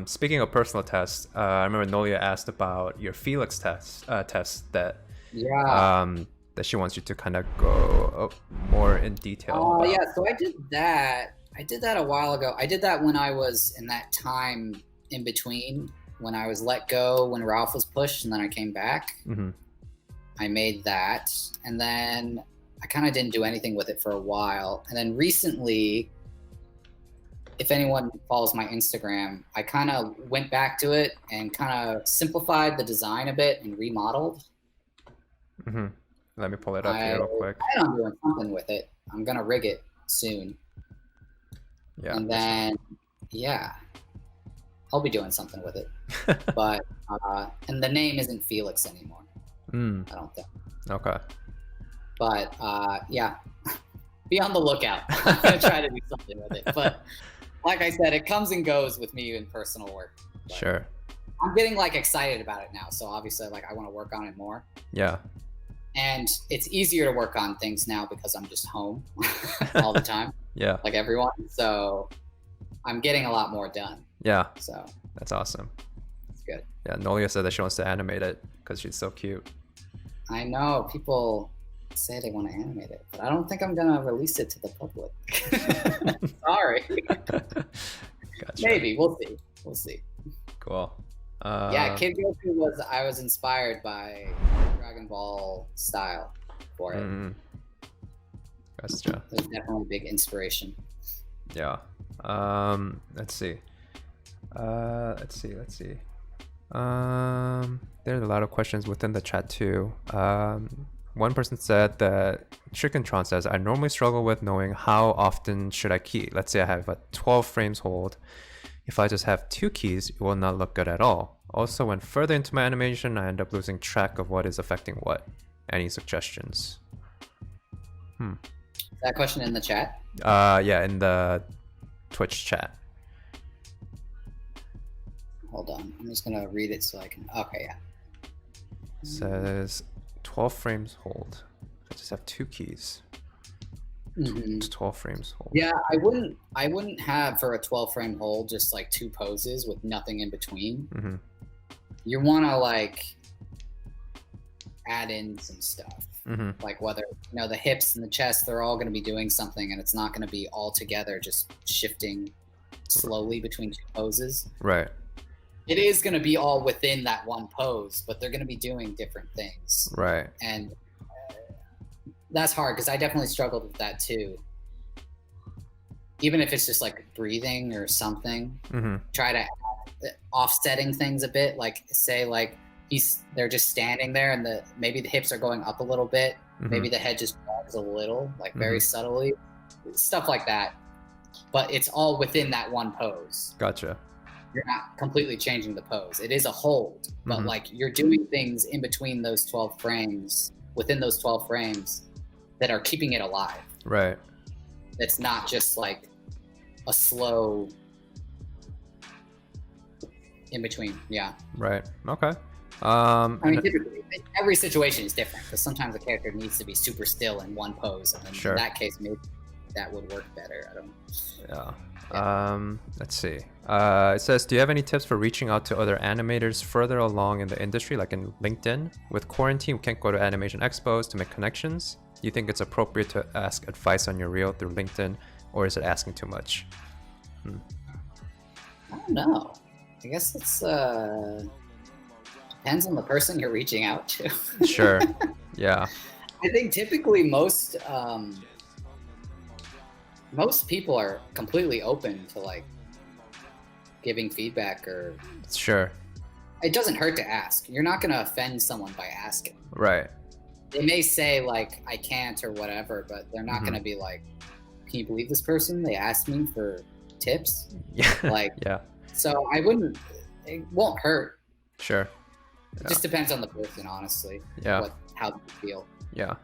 Speaking of personal tests, I remember Nolia asked about your Felix test that that she wants you to kind of go more in detail about. Yeah, so I did that a while ago. I did that when I was in that time in between, when I was let go, when Ralph was pushed, and then I came back. I made that, and then I kind of didn't do anything with it for a while. And then recently, if anyone follows my Instagram, I kind of went back to it and kind of simplified the design a bit and remodeled. Let me pull it up here real quick. I plan on doing something with it. I'm going to rig it soon. Yeah. And then, I'll be doing something with it. But, and the name isn't Felix anymore. I don't think. Okay. But, be on the lookout. I'm going to try to do something with it. But like I said, it comes and goes with me in personal work. But sure. I'm getting like excited about it now. So obviously like I want to work on it more. Yeah. And it's easier to work on things now because I'm just home all the time. Yeah. Like everyone. So I'm getting a lot more done. Yeah. So that's awesome. It's good. Yeah. Nolia said that she wants to animate it because she's so cute. I know. People say they want to animate it, but I don't think I'm going to release it to the public. Sorry. Gotcha. Maybe. We'll see. Cool. Kid I was inspired by Dragon Ball style for it. Gotcha. There's definitely a big inspiration. Yeah. Let's see. Let's see. There's a lot of questions within the chat too. One person said that Chickentron says, I normally struggle with knowing how often should I key. Let's say I have a 12 frames hold. If I just have 2 keys, it will not look good at all. Also, when further into my animation, I end up losing track of what is affecting what. Any suggestions? Is that question in the chat? Yeah, in the Twitch chat. Hold on, I'm just gonna read it so I can. Okay, yeah. Says 12 frames hold. I just have 2 keys. 12 frames hold. Yeah, I wouldn't have for a 12 frame hold just like 2 poses with nothing in between. You want to like add in some stuff. Like whether the hips and the chest, they're all going to be doing something, and it's not going to be all together just shifting slowly between 2 poses. Right. It is going to be all within that one pose, but they're going to be doing different things. Right. And that's hard because I definitely struggled with that too. Even if it's just like breathing or something, try to offsetting things a bit. Like say like they're just standing there and maybe the hips are going up a little bit. Maybe the head just moves a little, like very subtly, stuff like that. But it's all within that one pose. Gotcha. You're not completely changing the pose. It is a hold, but like you're doing things in between those 12 frames, within those 12 frames that are keeping it alive. Right. It's not just like a slow in between. Yeah. Right. Okay. I mean, typically, every situation is different because sometimes a character needs to be super still in one pose, and then in that case, maybe that would work better. I don't know. Yeah. Let's see. It says, do you have any tips for reaching out to other animators further along in the industry, like in LinkedIn? With quarantine, we can't go to animation expos to make connections. Do you think it's appropriate to ask advice on your reel through LinkedIn, or is it asking too much? I don't know. I guess it's depends on the person you're reaching out to. Sure. Yeah. I think typically most people are completely open to like giving feedback or. Sure. It doesn't hurt to ask. You're not going to offend someone by asking. Right. They may say like I can't or whatever, but they're not going to be like, can you believe this person? They asked me for tips. Yeah. Like yeah. So it won't hurt. Sure. It just depends on the person, honestly. Yeah. How they feel. Yeah,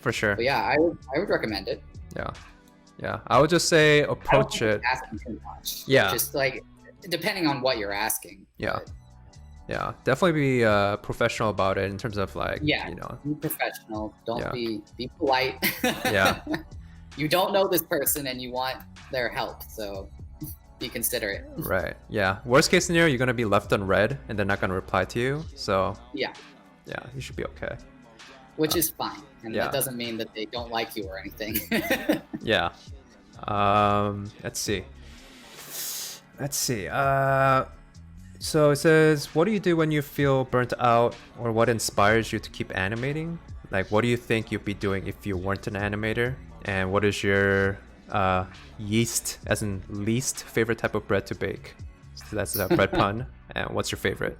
for sure. But yeah, I would recommend it. Yeah. Yeah. I would just say approach it. Asking too much. Yeah. Just like depending on what you're asking. Yeah. Yeah. Definitely be professional about it in terms of like, be professional. Don't be polite. Yeah. You don't know this person and you want their help, so be considerate. Right. Yeah. Worst case scenario, you're gonna be left on red and they're not gonna reply to you. So yeah, you should be okay. Which is fine, and that doesn't mean that they don't like you or anything. Yeah. Let's see. So it says, what do you do when you feel burnt out, or what inspires you to keep animating? Like, what do you think you'd be doing if you weren't an animator? And what is your yeast, as in least favorite type of bread to bake? So that's a bread pun. And what's your favorite?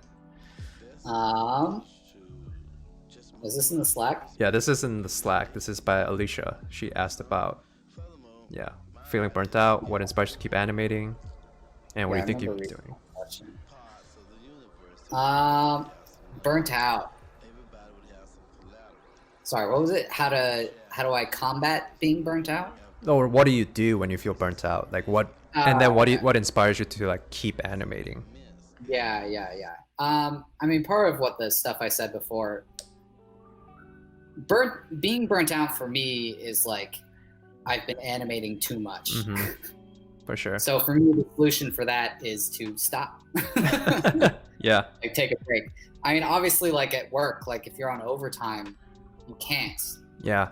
Is this in the Slack? Yeah, this is in the Slack. This is by Alicia. She asked about, feeling burnt out, what inspires you to keep animating, and what do you think you'd be doing? Burnt out. Sorry, what was it? How do I combat being burnt out? Or what do you do when you feel burnt out? Like what? And then what inspires you to like keep animating? Yeah. I mean, part of what the stuff I said before. Being burnt out for me is like I've been animating too much. For sure. So for me, the solution for that is to stop. Yeah. Like take a break. I mean, obviously, like at work, like if you're on overtime, you can't. Yeah.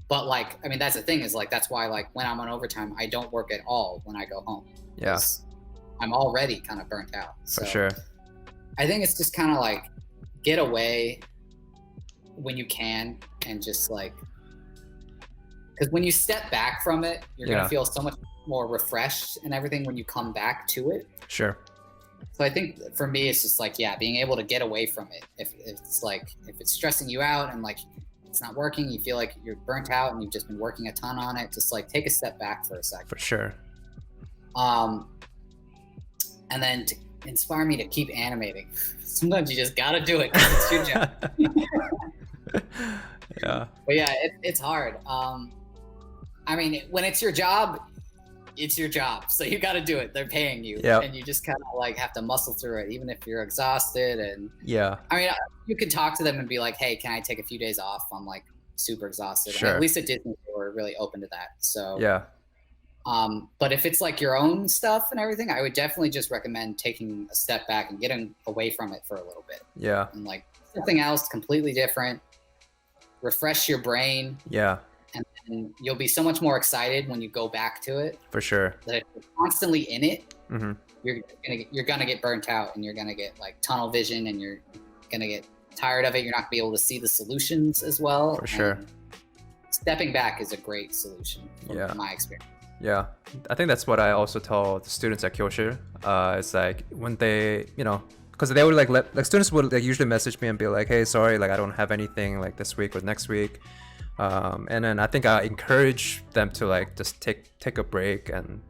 But like, I mean, that's the thing is like, that's why like when I'm on overtime, I don't work at all when I go home. Yeah. I'm already kind of burnt out. So for sure. I think it's just kind of like get away when you can and just like because when you step back from it, you're Yeah. gonna feel so much more refreshed and everything when you come back to it. Sure. So I think for me, it's just like, yeah, being able to get away from it. If it's like, if it's stressing you out and like it's not working, you feel like you're burnt out and you've just been working a ton on it, just like take a step back for a second. For sure. And then to inspire me to keep animating. Sometimes you just gotta do it 'cause it's your job. Yeah. But yeah, it's hard. I mean, when it's your job, it's your job. So you got to do it. They're paying you. Yep. And you just kind of like have to muscle through it, even if you're exhausted. And Yeah. I mean, you can talk to them and be like, hey, can I take a few days off? I'm like super exhausted. Sure. And at least at Disney, they were really open to that. So, Yeah. But if it's like your own stuff and everything, I would definitely just recommend taking a step back and getting away from it for a little bit. Yeah. And like something else completely different, refresh your brain. Yeah. And you'll be so much more excited when you go back to it. For sure. That if you're constantly in it, Mm-hmm. you're gonna get burnt out, and you're gonna get like tunnel vision, and you're gonna get tired of it. You're not gonna be able to see the solutions as well. For sure. And stepping back is a great solution Yeah. from my experience. Yeah, I think that's what I also tell the students at KYOSIL. It's like when they, because they would like students would like usually message me and be like, "Hey, sorry, like I don't have anything like this week or next week," and then I think I encourage them to like just take a break and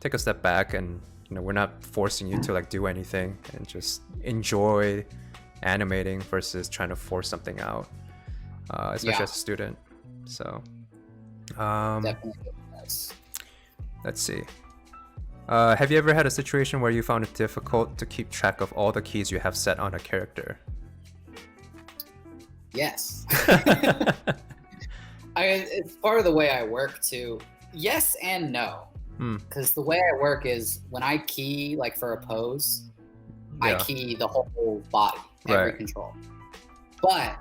take a step back, and we're not forcing you to like do anything, and just enjoy animating versus trying to force something out, especially as a student. So, Definitely nice. Let's see. Have you ever had a situation where you found it difficult to keep track of all the keys you have set on a character? Yes. It's part of the way I work too. Yes and no. Because the way I work is when I key like for a pose, I key the whole body, every control. But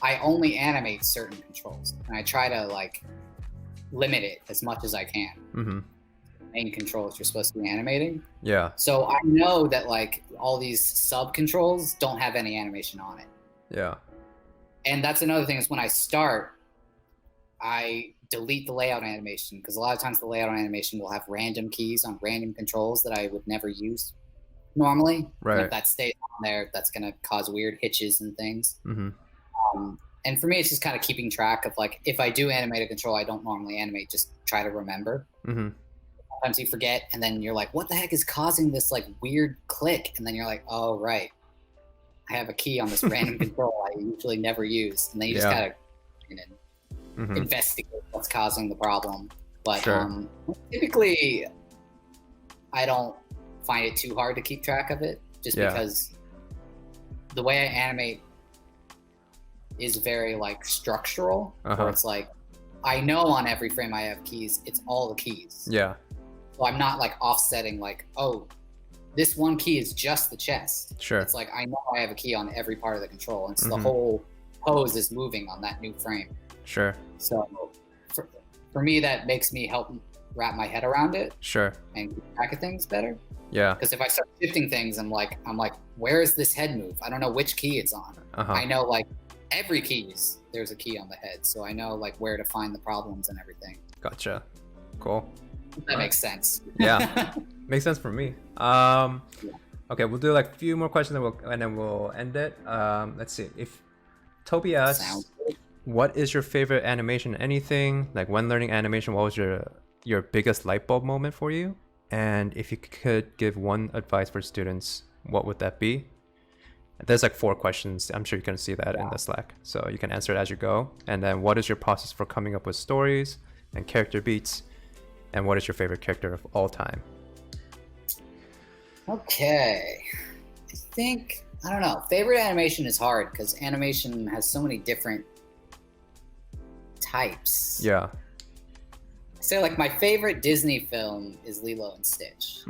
I only animate certain controls, and I try to like limit it as much as I can. Mm-hmm. Main controls you're supposed to be animating. Yeah. So I know that like all these sub controls don't have any animation on it. Yeah. And that's another thing is when I start, I delete the layout animation, because a lot of times the layout animation will have random keys on random controls that I would never use normally. Right. And if that stays on there, that's going to cause weird hitches and things. Mm-hmm. And for me, it's just kind of keeping track of like, if I do animate a control I don't normally animate, just try to remember. Mm-hmm. Sometimes you forget, and then you're like, what the heck is causing this like weird click? And then you're like, oh, right. I have a key on this random control I usually never use. And then you just gotta investigate what's causing the problem. But typically, I don't find it too hard to keep track of it, just because the way I animate is very like structural, where it's like, I know on every frame I have keys, it's all the keys. Yeah. So I'm not like offsetting like, oh, this one key is just the chest. Sure. It's like, I know I have a key on every part of the control, and so the whole pose is moving on that new frame. Sure. So for me, that makes me help wrap my head around it. Sure. And keep track of things better. Yeah. Because if I start shifting things, I'm like, where is this head move? I don't know which key it's on. I know like every keys, there's a key on the head, so I know like where to find the problems and everything. Gotcha. Cool. That makes sense. Yeah. Makes sense for me. Okay, we'll do like a few more questions and then we'll end it. Let's see. If Toby asks, what is your favorite animation? Anything like when learning animation, what was your biggest light bulb moment for you? And if you could give one advice for students, what would that be? There's like 4 questions. I'm sure you can see that in the Slack, so you can answer it as you go. And then, what is your process for coming up with stories and character beats? And what is your favorite character of all time? Okay, I think, I don't know. Favorite animation is hard because animation has so many different types. Yeah. I say like my favorite Disney film is Lilo and Stitch.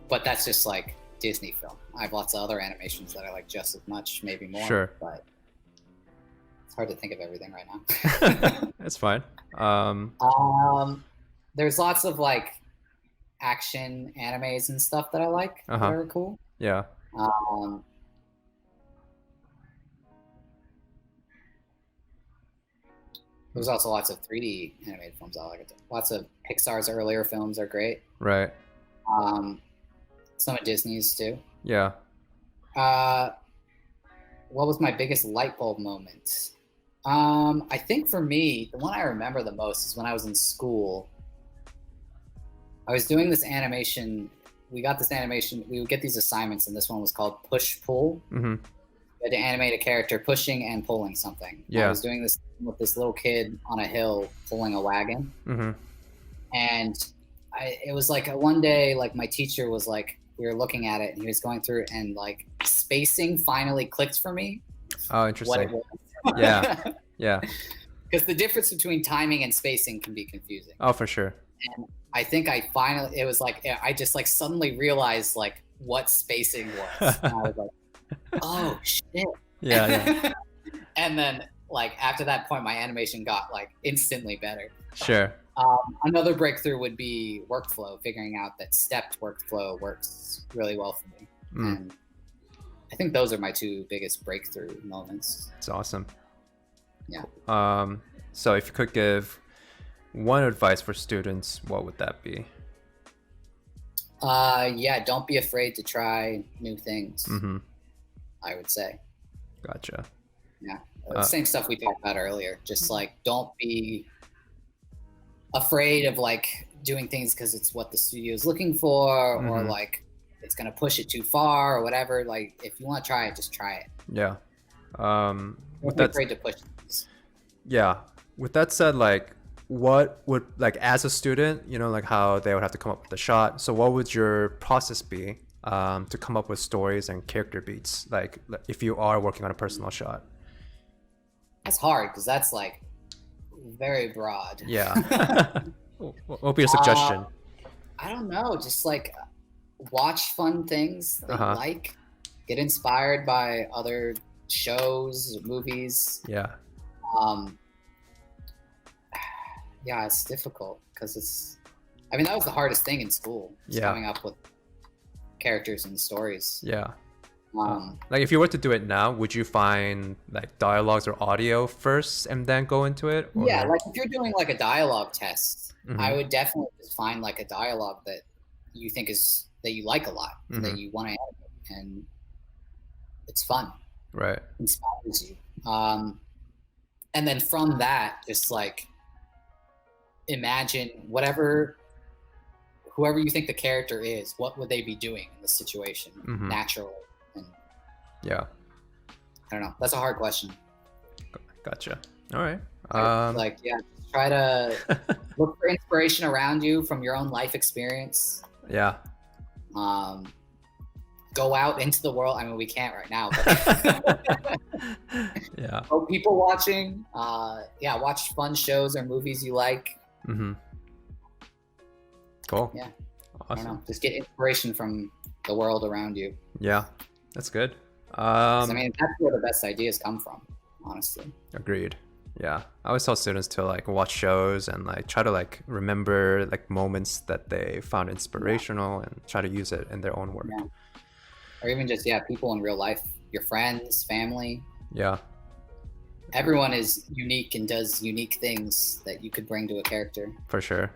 But that's just like Disney film. I have lots of other animations that I like just as much, maybe more. Sure. But it's hard to think of everything right now. That's fine. There's lots of like action animes and stuff that I like that are cool. Yeah. There's also lots of 3D animated films I like. Lots of Pixar's earlier films are great. Right. Some of Disney's too. Yeah. What was my biggest light bulb moment? I think for me, the one I remember the most is when I was in school. I was doing this animation. We got this animation. We would get these assignments, and this one was called Push Pull. Mm-hmm. We had to animate a character pushing and pulling something. Yeah. I was doing this with this little kid on a hill pulling a wagon. Mm-hmm. And it was like one day, like my teacher was like, we were looking at it, and he was going through, and like spacing finally clicked for me. Oh, interesting. What it was. Yeah. Yeah. Because the difference between timing and spacing can be confusing. Oh, for sure. And I think it was like, I just like suddenly realized like what spacing was. And I was like, oh shit. Yeah, yeah. And then like after that point, my animation got like instantly better. Sure. Another breakthrough would be workflow, figuring out that stepped workflow works really well for me. And I think those are my two biggest breakthrough moments. It's awesome. Yeah. So if you could give one advice for students, what would that be? Yeah, don't be afraid to try new things. Mm-hmm. I would say. Gotcha. Yeah. The same stuff we talked about earlier. Just like, don't be afraid of like doing things because it's what the studio is looking for, or like it's gonna push it too far or whatever. Like, if you want to try it, just try it. Yeah. Don't be afraid to push things. Yeah. With that said, like, what would, like, as a student, you know, like how they would have to come up with a shot. So what would your process be to come up with stories and character beats? Like if you are working on a personal shot. That's hard because that's like very broad. Yeah. What would be your suggestion? I don't know. Just like watch fun things that you like. Get inspired by other shows, movies. Yeah. Yeah, it's difficult because I mean, that was the hardest thing in school. Coming up with characters and stories. Yeah. Like if you were to do it now, would you find like dialogues or audio first and then go into it? Or? Yeah, like if you're doing like a dialogue test, I would definitely just find like a dialogue that you think that you like a lot, that you want to animate, and it's fun. Right. Inspires you. And then from that, just like imagine whoever you think the character is, what would they be doing in this situation naturally? And yeah, I don't know. That's a hard question. Gotcha. All right. Like, yeah, try to look for inspiration around you from your own life experience. Yeah. Go out into the world. I mean, we can't right now. But yeah. Oh, people watching. Yeah, watch fun shows or movies you like. Cool. Yeah. Awesome. I don't know. Just get inspiration from the world around you. Yeah, that's good. I mean, that's where the best ideas come from, honestly. Agreed. Yeah, I always tell students to like watch shows and like try to like remember like moments that they found inspirational and try to use it in their own work. Yeah. Or even just people in real life, your friends, family. Yeah. Everyone is unique and does unique things that you could bring to a character. For sure.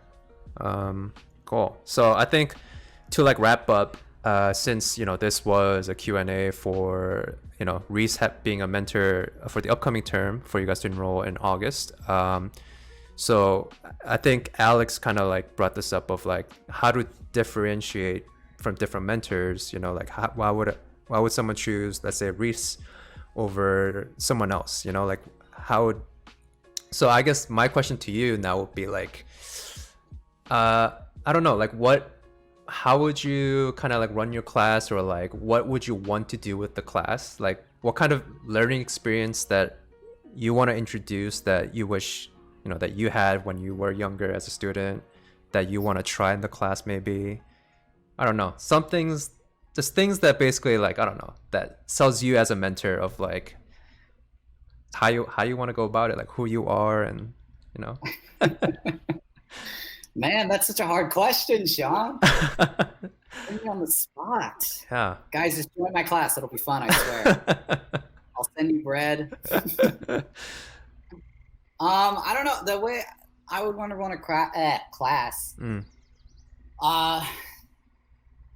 Cool. So I think to like wrap up, since this was a Q&A for Reece being a mentor for the upcoming term for you guys to enroll in August. So I think Alex kind of like brought this up of like how to differentiate from different mentors. Like why would someone choose, let's say, Reece over someone else? Like how would. So I guess my question to you now would be like, I don't know, like how would you kind of like run your class, or like what would you want to do with the class? Like what kind of learning experience that you want to introduce that you wish that you had when you were younger as a student that you want to try in the class? Maybe, I don't know, some things, just things that basically like, I don't know, that sells you as a mentor of like how you want to go about it, like who you are, and Man, that's such a hard question, Sean. Put me on the spot. Yeah. Guys, just join my class. It'll be fun, I swear. I'll send you bread. I don't know, the way I would want to run a class.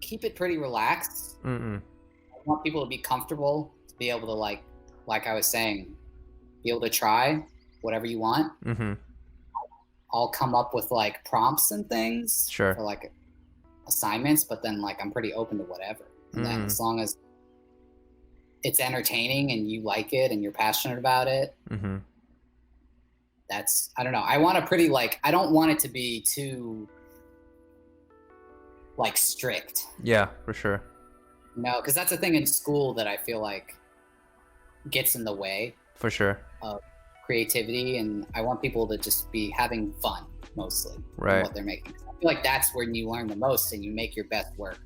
Keep it pretty relaxed. I want people to be comfortable, to be able to like I was saying, be able to try whatever you want. I'll come up with like prompts and things Sure. for like assignments, but then like I'm pretty open to whatever. And then as long as it's entertaining and you like it and you're passionate about it, that's, I don't know. I want a pretty like, I don't want it to be too like strict. Yeah, for sure. No, because that's a thing in school that I feel like gets in the way For sure. of creativity, and I want people to just be having fun mostly in Right. what they're making. I feel like that's when you learn the most and you make your best work,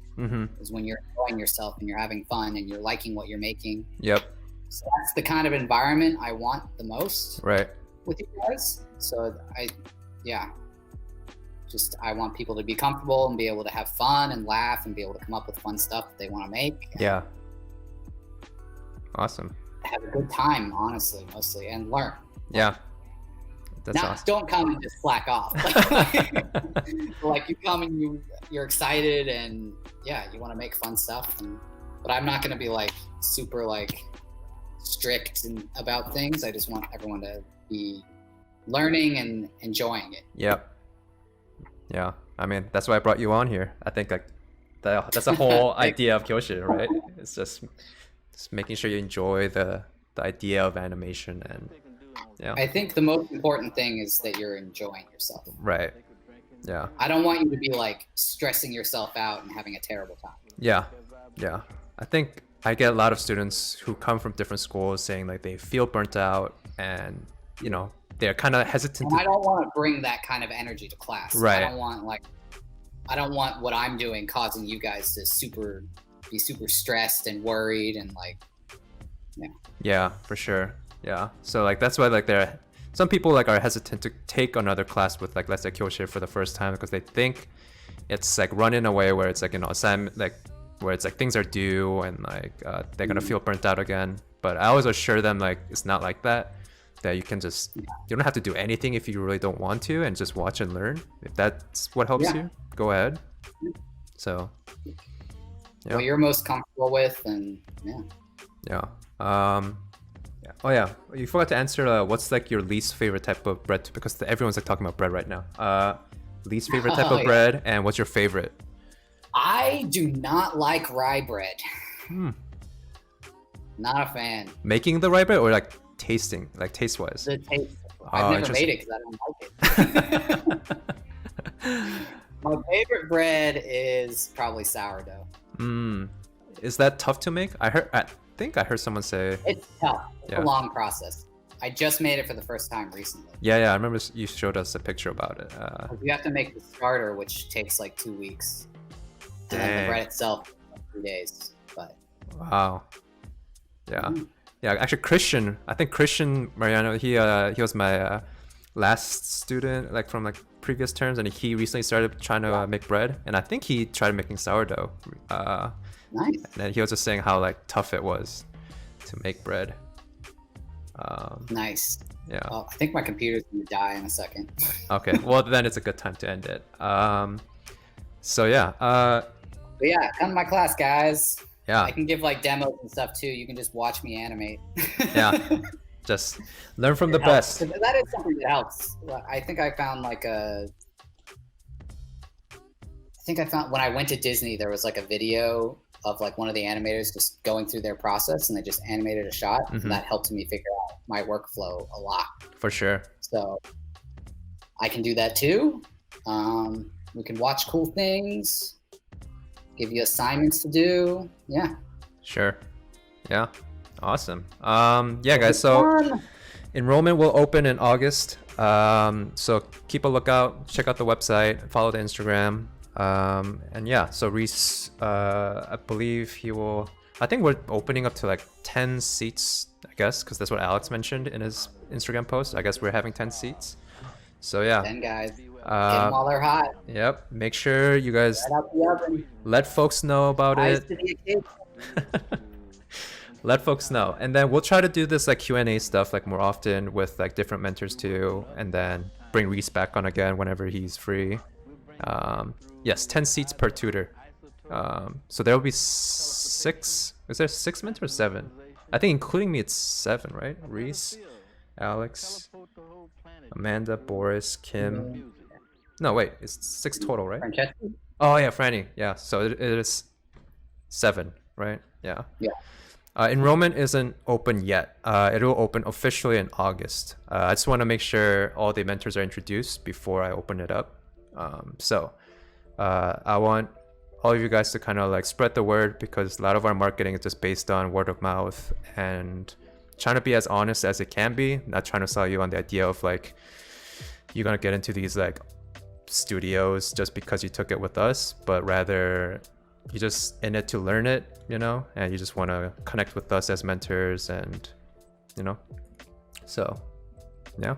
is when you're enjoying yourself and you're having fun and you're liking what you're making. Yep. So that's the kind of environment I want the most Right. with you guys. So I want people to be comfortable and be able to have fun and laugh and be able to come up with fun stuff that they want to make. Yeah. Awesome. Have a good time, honestly, mostly, and learn. Yeah. That's Not, awesome. don't come and just slack off. Like you come and you're excited and you want to make fun stuff. But I'm not going to be like super like strict about things. I just want everyone to be learning and enjoying it. Yep. Yeah. I mean, that's why I brought you on here. I think like that's the whole idea of KYOSIL, right? It's just making sure you enjoy the idea of animation, and I think the most important thing is that you're enjoying yourself. Right. Yeah. I don't want you to be like stressing yourself out and having a terrible time. Yeah. Yeah. I think I get a lot of students who come from different schools saying like they feel burnt out and, you know, they're kind of hesitant. And I don't want to bring that kind of energy to class. Right. I don't want what I'm doing causing you guys to be super stressed and worried and like, Yeah, for sure. Yeah. So like that's why like some people like are hesitant to take another class with like let's say KYOSIL for the first time because they think it's like run in a way where it's like, you know, assignment like where it's like things are due and like they're gonna feel burnt out again. But I always assure them like it's not like that. That you can just you don't have to do anything if you really don't want to, and just watch and learn. If that's what helps you, go ahead. So what you're most comfortable with, and Oh yeah, you forgot to answer what's like your least favorite type of bread, because everyone's like talking about bread right now. Least favorite type of bread, and what's your favorite? I do not like rye bread. Not a fan. Making the rye bread or like tasting, like taste wise? The taste. I've never made it because I don't like it. My favorite bread is probably sourdough. Is that tough to make? I think I heard someone say it's tough. It's a long process. I just made it for the first time recently. Yeah, I remember you showed us a picture about it. You have to make the starter, which takes like 2 weeks. And then the bread itself, 3 days. But wow. Yeah. Yeah, actually I think Christian Mariano, he was my last student like from like previous terms, and he recently started trying to make bread, and I think he tried making sourdough. Nice. And then he was just saying how like tough it was to make bread. Nice. Yeah. Well, I think my computer's gonna die in a second. Okay. Well, then it's a good time to end it. So yeah. But yeah, come to my class, guys. Yeah. I can give like demos and stuff too. You can just watch me animate. Yeah. Just learn from the best. That is something that helps. I think I found when I went to Disney, there was like a video of like one of the animators just going through their process, and they just animated a shot. And that helped me figure out my workflow a lot. For sure. So I can do that too. We can watch cool things, give you assignments to do. Yeah. Sure. Yeah. Awesome. Yeah, guys. So enrollment will open in August. So keep a lookout. Check out the website. Follow the Instagram. And yeah. So Reece, I believe he will. I think we're opening up to like 10 seats. I guess because that's what Alex mentioned in his Instagram post. I guess we're having 10 seats. So yeah. 10 guys. Get them while they're hot. Yep. Make sure you guys right out the oven. let folks know about it. let folks know, and then we'll try to do this like Q&A stuff like more often with like different mentors too, and then bring Reece back on again whenever he's free. Yes, 10 seats per tutor. So there will be 6. Is there 6 mentors? 7? I think including me it's 7, right? Reece, Alex, Amanda, Boris, Kim. No, wait, it's 6 total, right? Oh yeah, Franny. Yeah, so it is 7, right? Yeah. Yeah. Enrollment isn't open yet. It will open officially in August. I just want to make sure all the mentors are introduced before I open it up. So I want all of you guys to kind of like spread the word, because a lot of our marketing is just based on word of mouth and trying to be as honest as it can be, not trying to sell you on the idea of like you're gonna get into these like studios just because you took it with us, but rather you just in it to learn it, you know, and you just want to connect with us as mentors, and you know, so yeah,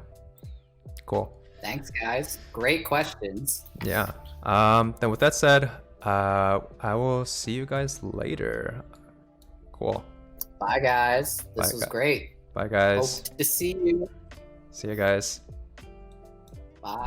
cool. Thanks, guys. Great questions. Yeah. Then with that said, I will see you guys later. Cool. Bye, guys. This Bye, was guys. great. Bye, guys. Hope to see you. See you guys. Bye.